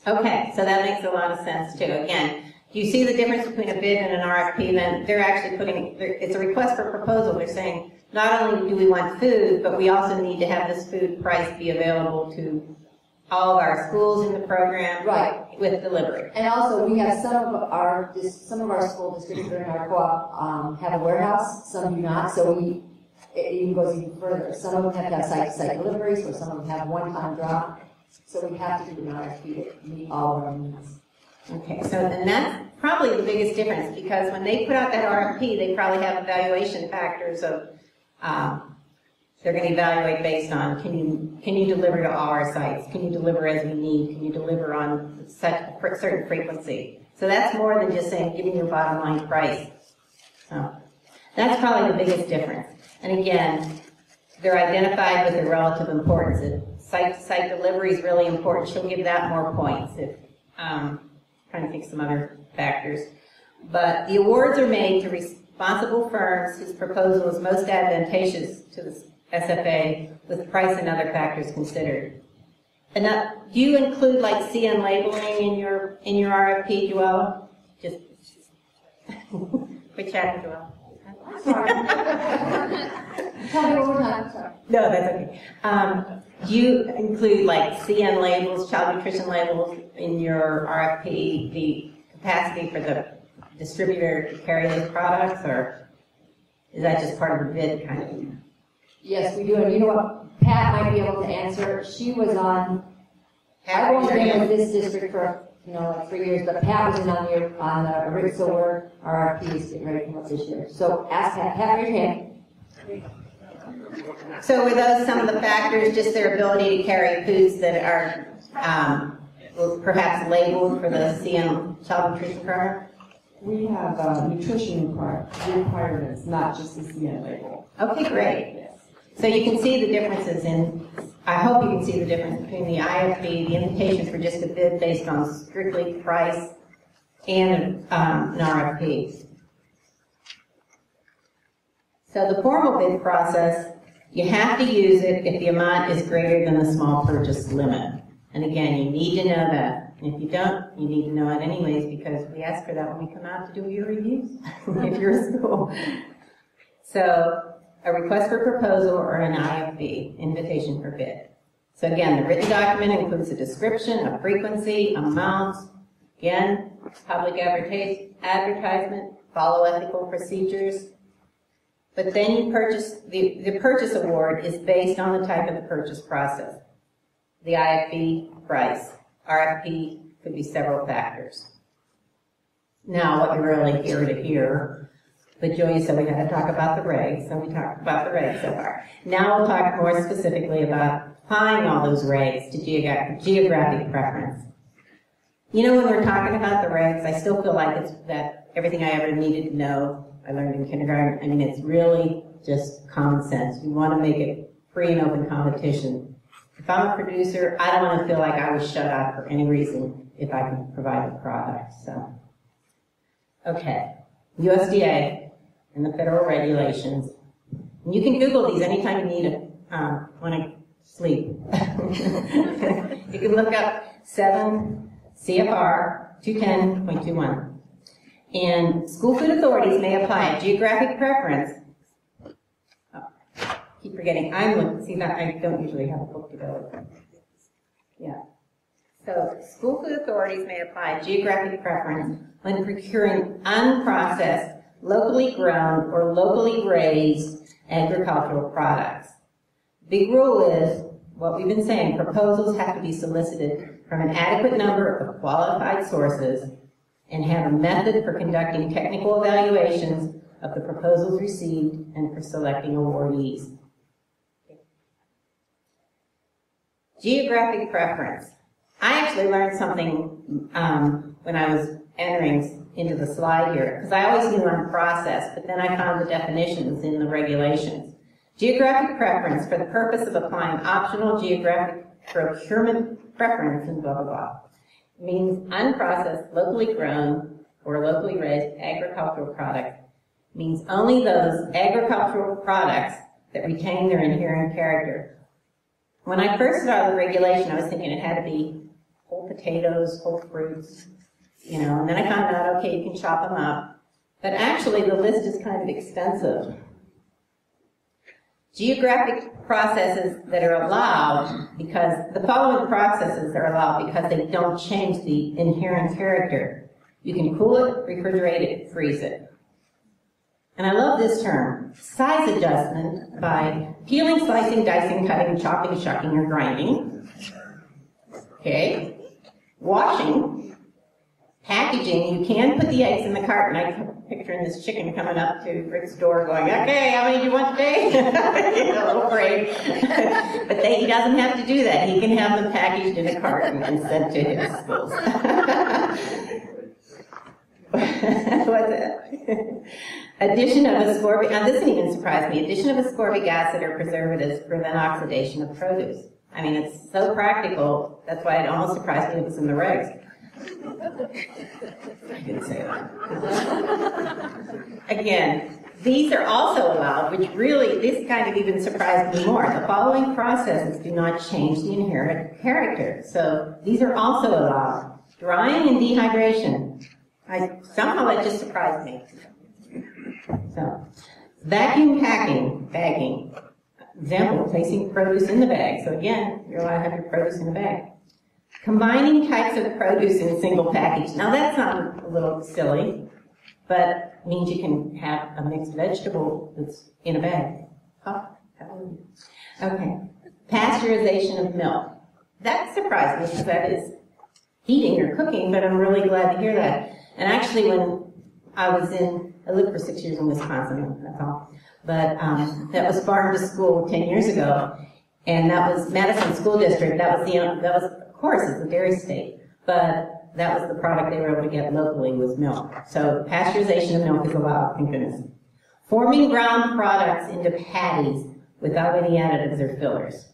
Okay, so that makes a lot of sense too. Again, do you see the difference between a bid and an RFP? Then they're actually it's a request for proposal. They're saying, not only do we want food, but we also need to have this food price be available to all of our schools in the program, with delivery. And also, we have some of our school districts that are in our co-op have a warehouse. Some do not. So it even goes even further. Some of them have to have site-to-site deliveries, or some of them have one-time drop. So we have to do an RFP to meet all of our needs. Okay, so then that's probably the biggest difference, because when they put out that RFP, they probably have evaluation factors of, they're going to evaluate based on, can you deliver to all our sites? Can you deliver as we need? Can you deliver on such a certain frequency? So that's more than just saying, give me your bottom line price. So that's probably the biggest difference. And again, they're identified with their relative importance. If site delivery is really important, she'll give that more points. If trying to think of some other factors. But the awards are made to responsible firms whose proposal is most advantageous to the SFA with price and other factors considered. And do you include like CN labeling in your RFP, Joella? Just quit chatting, Joella. Sorry. Tell me one more time. Sorry. No, that's okay. Do you include like CN labels, child nutrition labels in your RFP, the capacity for the distributor to carry those products, or is that just part of the bid kind of? Yes, we do. And you know what? Pat might be able to answer. She was on. I've only been with this district for like 3 years, but Pat was in on the Rick Silver RFP is getting ready to come up this year. So ask Pat. Pat, raise your hand. So were those some of the factors, just their ability to carry foods that are perhaps labeled for the CN child nutrition program? We have nutrition requirements, not just the CN label. Okay, great. So you can see the differences I hope you can see the difference between the IFB, the invitation for just a bid based on strictly price, and an RFP. So the formal bid process, you have to use it if the amount is greater than the small purchase limit. And again, you need to know that. And if you don't, you need to know it anyways, because we ask for that when we come out to do your reviews, if you're a school. So a request for proposal or an IFB, invitation for bid. So again, the written document includes a description, a frequency, amounts, again, public advertisement, follow ethical procedures. But then you purchase, the purchase award is based on the type of the purchase process. The IFB, price. RFP could be several factors. Now, what you're really here to hear, but Julia said we had to talk about the regs, so we talked about the regs so far. Now we'll talk more specifically about applying all those regs to geographic preference. You know, when we're talking about the regs, I still feel like it's that everything I ever needed to know I learned in kindergarten. I mean, it's really just common sense. You want to make it free and open competition. If I'm a producer, I don't want to feel like I was shut out for any reason if I can provide the product. So, okay, USDA and the federal regulations. And you can Google these anytime you need it when I sleep. You can look up 7 CFR 210.21. And school food authorities may apply a geographic preference. Oh, keep forgetting. See that I don't usually have a book to go with. Yeah. So school food authorities may apply a geographic preference when procuring unprocessed, locally grown, or locally raised agricultural products. Big rule is what we've been saying: proposals have to be solicited from an adequate number of qualified sources and have a method for conducting technical evaluations of the proposals received and for selecting awardees. Geographic preference. I actually learned something when I was entering into the slide here, because I always knew on process, but then I found the definitions in the regulations. Geographic preference for the purpose of applying optional geographic procurement preference and blah, blah, blah. Means unprocessed, locally grown, or locally raised agricultural products. Means only those agricultural products that retain their inherent character. When I first saw the regulation, I was thinking it had to be whole potatoes, whole fruits, and then I found out, okay, you can chop them up. But actually, the list is kind of extensive. Geographic processes that are allowed because the following processes are allowed because they don't change the inherent character. You can cool it, refrigerate it, freeze it. And I love this term, size adjustment by peeling, slicing, dicing, cutting, chopping, shucking, or grinding. Okay. Washing. Packaging. You can put the eggs in the carton. I'm picturing this chicken coming up to Rick's door going, okay, how many do you want today? You know, a little brave. But he doesn't have to do that. He can have them packaged in a carton and sent to his schools. What's that? Addition of ascorbic, now this didn't even surprise me, addition of ascorbic acid or preservatives prevent oxidation of produce. I mean, it's so practical, that's why it almost surprised me it was in the regs. I didn't say that. Again, these are also allowed, which really, this kind of even surprised me more. The following processes do not change the inherent character. So these are also allowed. Drying and dehydration. Somehow that just surprised me. So, vacuum packing, bagging. Example, placing produce in the bag. So again, you're allowed to have your produce in a bag. Combining types of produce in a single package. Now that sounds a little silly, but means you can have a mixed vegetable that's in a bag. Oh, okay. Pasteurization of milk. That surprised me because that is heating or cooking, but I'm really glad to hear that. And actually when I lived for 6 years in Wisconsin, that's all. But that was farm to school 10 years ago, and that was Madison School District. That was of course, it's a dairy state, but that was the product they were able to get locally was milk. So pasteurization of milk is allowed, thank goodness. Forming ground products into patties without any additives or fillers.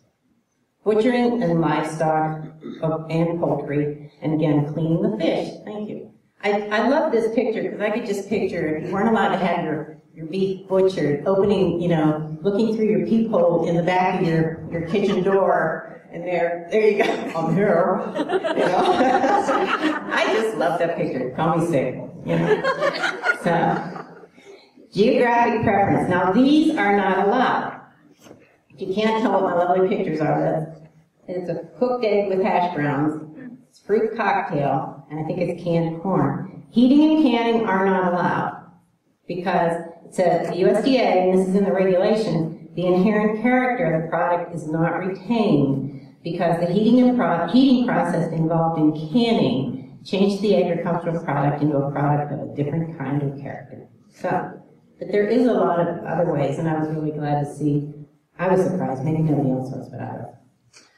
Butchering and livestock and poultry, and again, cleaning the fish. Thank you. I love this picture because I could just picture if you weren't allowed to have your beef butchered, opening, looking through your peephole in the back of your kitchen door, and there you go, I'm here, I just love that picture. Call me sick, So, geographic preference. Now these are not allowed. If you can't tell what my lovely pictures are, it's a cooked egg with hash browns. It's fruit cocktail, and I think it's canned corn. Heating and canning are not allowed because it says the USDA, and this is in the regulation, the inherent character of the product is not retained because the heating process involved in canning changed the agricultural product into a product of a different kind of character. So, but there is a lot of other ways, and I was really glad to see. I was surprised, maybe nobody else was, but I was.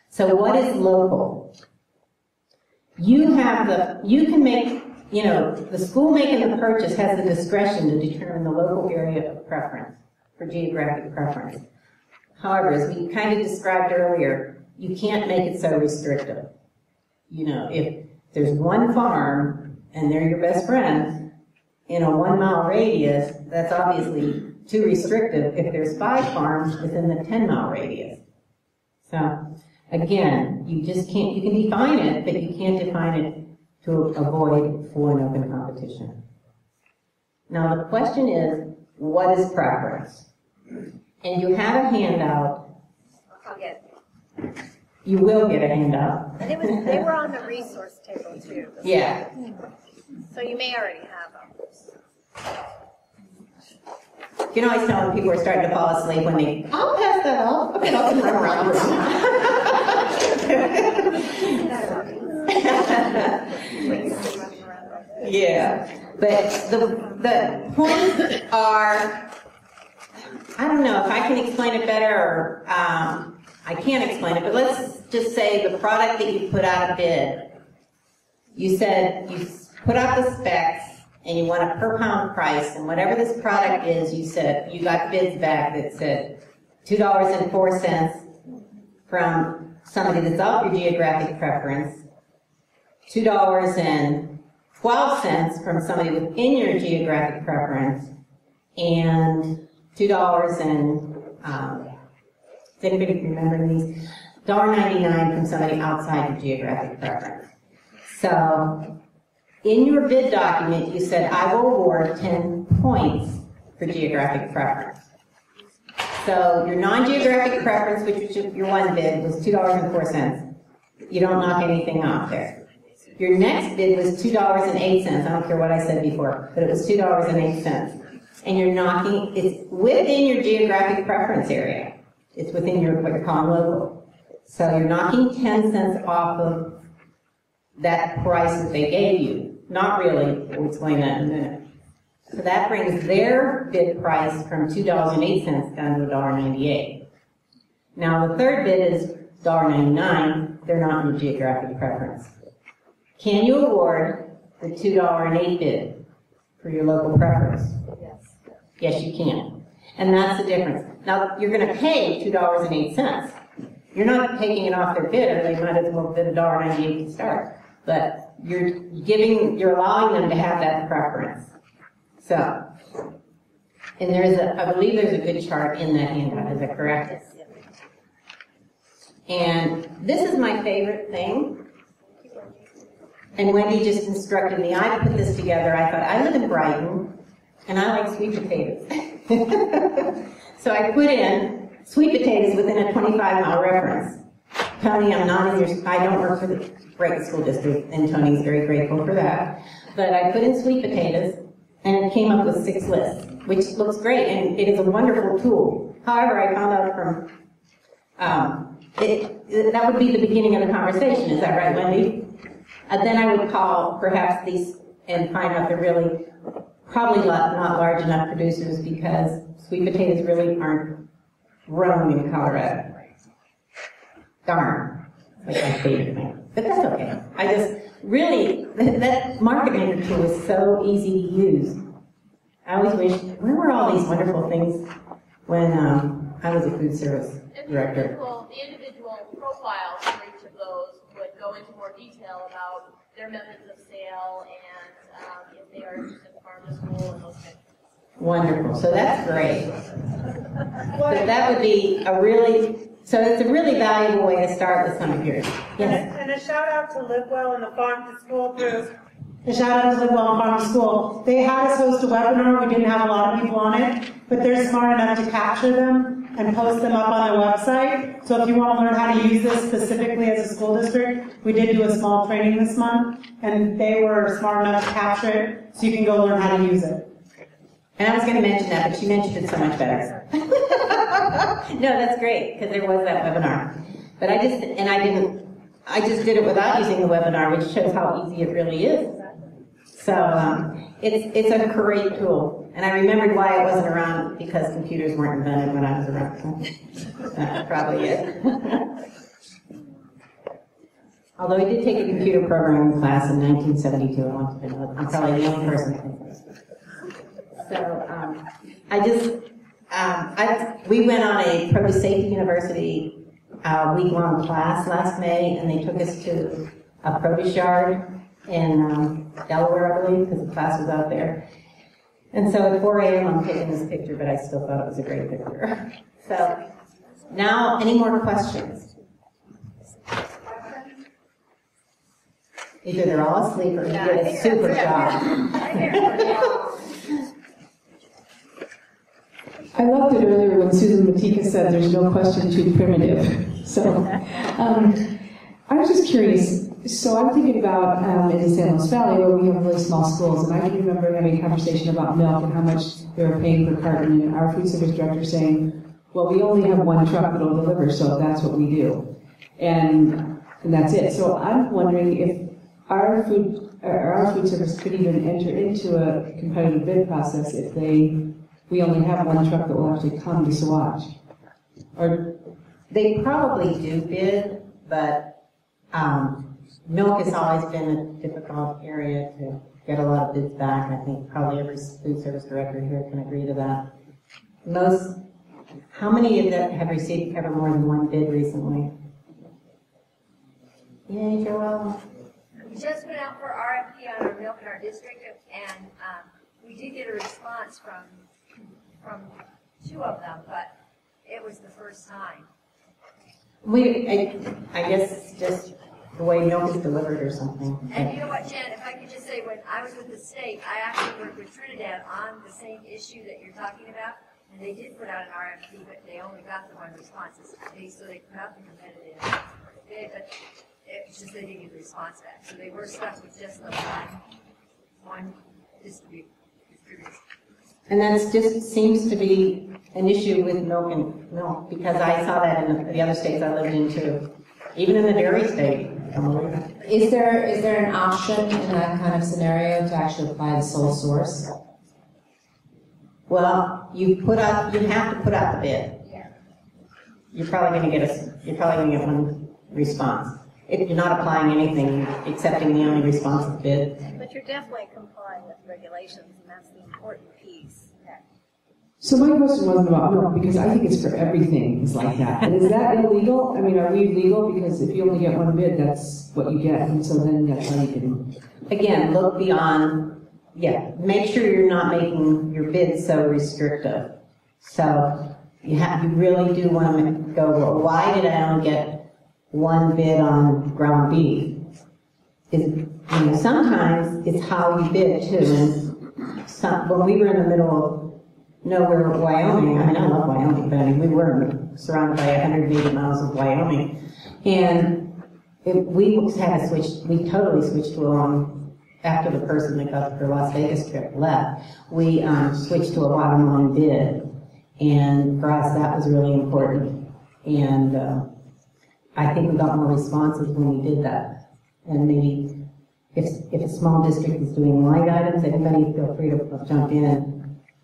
So what is local? You can make, the school making the purchase has the discretion to determine the local area of preference for geographic preference. However, as we kind of described earlier, you can't make it so restrictive. If there's one farm and they're your best friends in a 1 mile radius, that's obviously too restrictive if there's 5 farms within the 10-mile radius. So, again, you can define it, but you can't define it to avoid full and open competition. Now the question is, what is preference? And you have a handout. I'll get it. You will get a handout. And they were on the resource table too. Yeah. So you may already have them. You can always tell when people are starting to fall asleep when I'll pass that off. Okay, I'll run around the room. Yeah, but the points are, I don't know if I can explain it better or I can't explain it, but let's just say the product that you put out a bid, you said you put out the specs and you want a per pound price, and whatever this product is, you said you got bids back that said $2.04 from somebody that's off your geographic preference, $2.12 from somebody within your geographic preference, and $2 and does anybody remember these? $1.99 from somebody outside your geographic preference. So in your bid document, you said, I will award 10 points for geographic preference. So your non-geographic preference, which was your one bid, was $2.04. You don't knock anything off there. Your next bid was $2.08. I don't care what I said before, but it was $2.08. And you're knocking, it's within your geographic preference area. It's within your, what you're calling local. So you're knocking 10 cents off of that price that they gave you. Not really. We'll explain that in a minute. So that brings their bid price from $2.08 down to $1.98. Now the third bid is $1.99. They're not in your geographic preference. Can you award the $2.08 bid for your local preference? Yes. Yes, you can. And that's the difference. Now, you're going to pay $2.08. You're not taking it off their bid, or they might as well bid $1.98 to start. But you're allowing them to have that preference. So, and I believe there's a good chart in that handout, is that correct? And this is my favorite thing. And Wendy just instructed me, I put this together. I thought, I live in Brighton, and I like sweet potatoes. So I put in sweet potatoes within a 25-mile reference. Tony, I don't work for the Brighton School District, and Tony's very grateful for that. But I put in sweet potatoes, and it came up with 6 lists, which looks great, and it is a wonderful tool. However, I found out from, that would be the beginning of the conversation, is that right, Wendy? Then I would call perhaps these and find out they're really probably not large enough producers, because sweet potatoes really aren't grown in Colorado. Darn. Like my favorite thing. But that's okay. I just really, that market maker tool is so easy to use. I always wish, where were all these wonderful things when I was a food service director? The individual profiles for each of those would go into more detail about their methods of sale and if they are interested in farm to school and those kinds of things. Wonderful. So that's great. So that would be so it's a really valuable way to start with some of yours. Yes. And a shout out to Live Well and the Farm to School group. A shout out to Live Well and Farm to School. They had us host a webinar. We didn't have a lot of people on it, but they're smart enough to capture them and post them up on their website. So if you want to learn how to use this specifically as a school district, we did do a small training this month, and they were smart enough to capture it, so you can go learn how to use it. And I was going to mention that, but you mentioned it so much better. No, that's great, because there was that webinar. But I just did it without using the webinar, which shows how easy it really is. So it's a great tool. And I remembered why it wasn't around, because computers weren't invented when I was around. That's probably it. Although I did take a computer programming class in 1972, I want to know. I'm probably the only person. So we went on a Produce Safety University week-long class last May, and they took us to a produce yard in Delaware, I believe, because the class was out there. And so at 4 a.m. I'm taking this picture, but I still thought it was a great picture. So now, any more questions? Either they're all asleep or you did a super job. I loved it earlier when Susan Matika said there's no question too primitive. So I was just curious. So I'm thinking about in the San Luis Valley where we have really small schools, and I can remember having a conversation about milk and how much they were paying per carton, and our food service director saying, well, we only have one truck that will deliver, so that's what we do. And that's it. So I'm wondering if our food service could even enter into a competitive bid process if we only have one truck that will actually come to Saguache. Or they probably do bid, but milk has always been a difficult area to get a lot of bids back. I think probably every food service director here can agree to that. How many of them have received ever more than one bid recently? Yay, Joelle. We just went out for RFP on our milk in our district, and we did get a response from 2 of them, but it was the first time. I guess it's just the way milk is delivered or something. And you know what, Jen, if I could just say, when I was with the state, I actually worked with Trinidad on the same issue that you're talking about, and they did put out an RFP, but they only got the one response. So they put out the competitive bid, but it's just they didn't get the response back. So they were stuck with just the one distributor. And that just seems to be an issue with milk, because I saw that in the other states I lived in too. even in the dairy state. Is there an option in that kind of scenario to actually apply the sole source? Well, you have to put out the bid. You're probably going to get one response. If you're not applying anything, you're accepting the only responsive bid. But you're definitely complying with regulations, and that's the important piece. So my question wasn't about milk, because I think it's for everything, it's like that. And is that illegal? I mean, are we legal? Because if you only get one bid, that's what you get, and so then that's how you can... Again, look beyond, make sure you're not making your bid so restrictive. So you really do want to go, well, why did I only get one bid on ground beef? Sometimes it's how you bid too. And when we were in the middle of nowhere, Wyoming. I mean, I love Wyoming, but we were surrounded by 180 miles of Wyoming. And we totally switched to after the person that got their Las Vegas trip left, we switched to a bottom line bid. And for us, that was really important. And I think we got more responses when we did that. And maybe if a small district is doing line items, anybody feel free to jump in.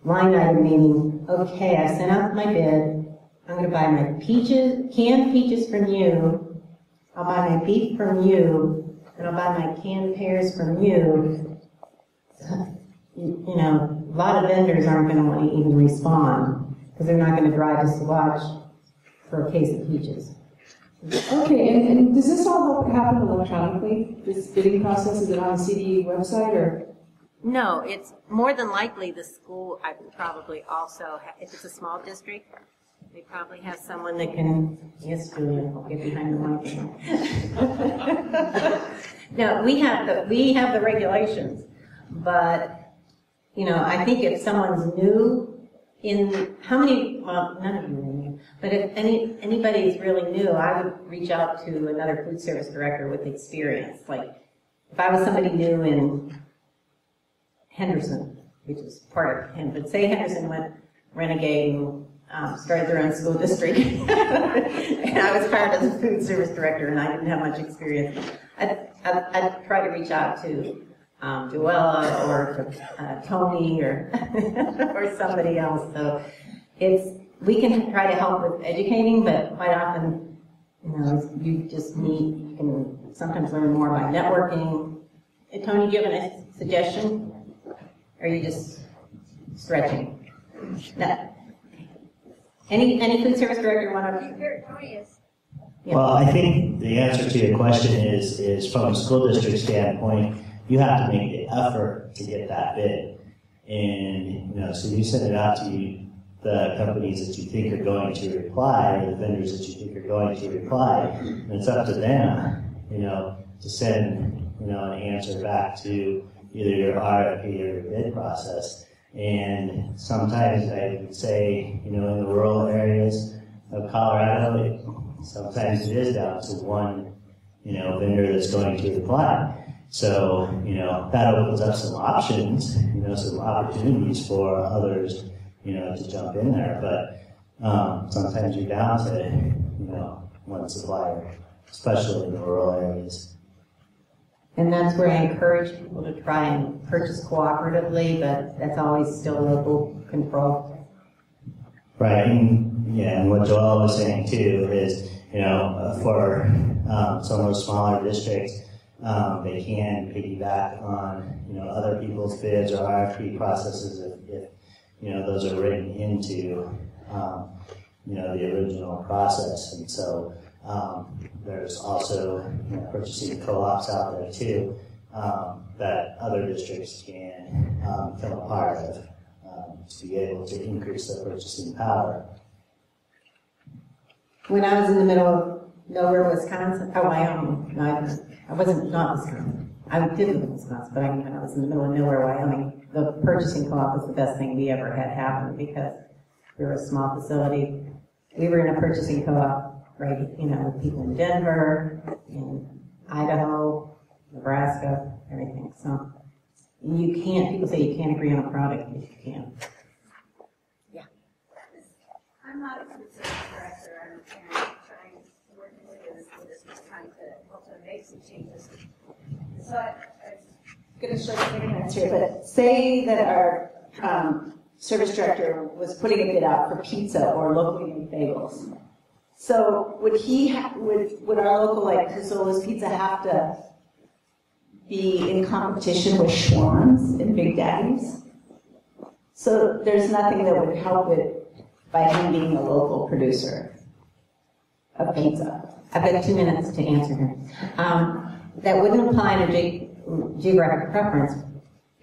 Line item meaning, okay, I sent out my bid, I'm going to buy my canned peaches from you, I'll buy my beef from you, and I'll buy my canned pears from you. A lot of vendors aren't going to want to even respond, because they're not going to drive to Swatch for a case of peaches. Okay, and does this all happen electronically, this bidding process? Is it on the CD website, or? No, it's more than likely the school. I probably also, if it's a small district, they probably have someone that can. Yes, Julia, I'll get behind the mic. No, we have the regulations, but I think if someone's new none of you are new, but if anybody is really new, I would reach out to another food service director with experience. Like if I was somebody new in Henderson, which is part of him, but say Henderson went renegade and started their own school district, and I was hired as a food service director and I didn't have much experience, I'd try to reach out to Joella or to Tony or or somebody else. So we can try to help with educating, but quite often, you can sometimes learn more by networking. Tony, do you have a suggestion? Or are you just stretching? No. Any food service director want to? Well, I think the answer to your question is from a school district standpoint, you have to make the effort to get that bid. And, so you send it out to the companies that you think are going to reply, or the vendors that you think are going to reply, and it's up to them, to send, an answer back to either your RFP or your bid process. And sometimes I would say, in the rural areas of Colorado, sometimes it is down to one, vendor that's going to reply. So, that opens up some options, some opportunities for others, to jump in there. But sometimes you're down to, one supplier, especially in the rural areas. And that's where I encourage people to try and purchase cooperatively, but that's always still local control. Right, and what Joel was saying too is, for some of those smaller districts, they can piggyback on, other people's bids or RFP processes if those are written into, the original process. And so there's also purchasing co-ops out there too that other districts can become a part of to be able to increase their purchasing power. When I was in the middle of nowhere, Wisconsin, Wyoming, I wasn't not Wisconsin. I did live in Wisconsin, but when I was in the middle of nowhere, Wyoming, the purchasing co-op was the best thing we ever had happen because we were a small facility. We were in a purchasing co-op, right, with people in Denver, in Idaho, Nebraska, everything. So people say you can't agree on a product, but you can. Yeah. I'm not a food service director. I'm trying to work with the school district. trying to help them make some changes. So I'm going to show you the hands here, but say that our service director was putting a bid out for pizza or locally made bagels. So would our local, like Pizzola's Pizza, have to be in competition with Schwann's and Big Daddy's? So there's nothing that would help it by him being a local producer of pizza. I've got 2 minutes to answer him. That wouldn't apply to geographic preference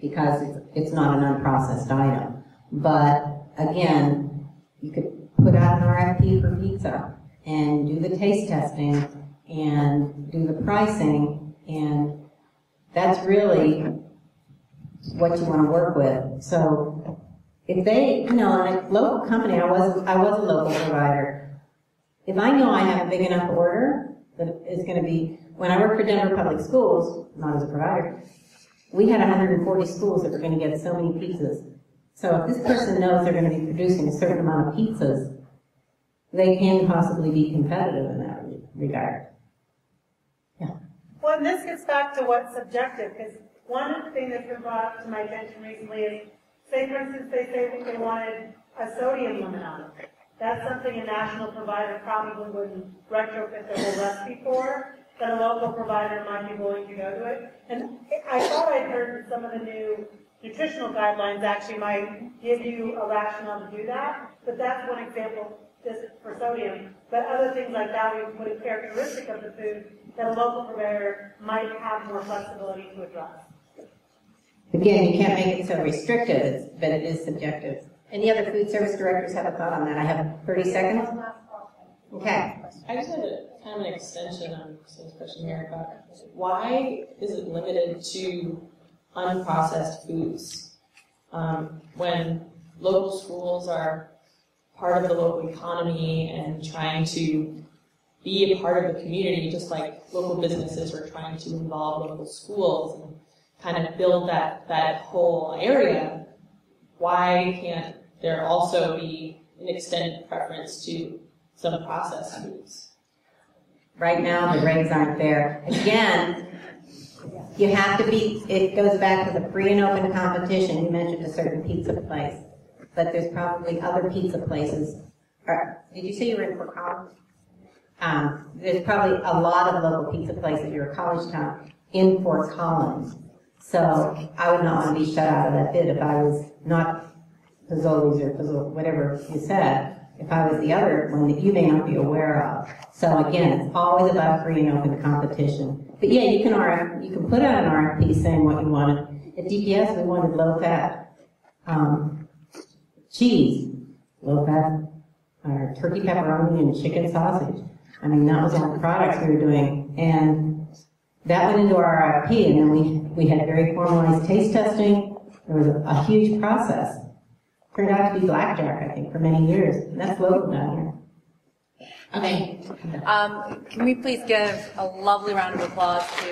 because it's not an unprocessed item. But again, you could put out an RFP for pizza and do the taste testing and do the pricing, and that's really what you want to work with. So if they, in a local company, I was a local provider. If I know I have a big enough order that is going to be, when I worked for Denver Public Schools, not as a provider, we had 140 schools that were going to get so many pizzas. So if this person knows they're going to be producing a certain amount of pizzas, they can possibly be competitive in that regard. Yeah. Well, and this gets back to what's subjective, because one thing that's been brought up to my attention recently is, say for instance, they say that they wanted a sodium limit on it. That's something a national provider probably wouldn't retrofit their whole recipe for, but a local provider might be willing to go to it. And I thought I'd heard that some of the new nutritional guidelines actually might give you a rationale to do that, but that's one example just for sodium. But other things like that, we put a characteristic of the food that a local provider might have more flexibility to address. Again, you can't make it so restrictive, but it is subjective. Any other food service directors have a thought on that? I have 30 seconds. Okay. I just had kind of an extension on Sam's question here about why is it limited to unprocessed foods when local schools are part of the local economy and trying to be a part of the community, just like local businesses are trying to involve local schools and kind of build that whole area. Why can't there also be an extended preference to some processed foods? Right now, the regs aren't there. Again, you have to be, it goes back to the free and open competition. You mentioned a certain pizza place, but there's probably other pizza places. Did you say you were in Fort Collins? There's probably a lot of local pizza places, you're a college town, in Fort Collins. So I would not want to be shut out of that bid if I was not Pizzoli's or Pizzoli, whatever you said, if I was the other one that you may not be aware of. So again, it's always about free and open competition. But yeah, you can put out an RFP saying what you wanted. At DPS, we wanted low-fat cheese, low-fat turkey pepperoni and chicken sausage. I mean, that was all the products we were doing. And that went into our RFP, and then we had very formalized taste testing. There was a huge process. Turned out to be blackjack, I think, for many years. And that's local down here. Okay. Can we please give a lovely round of applause to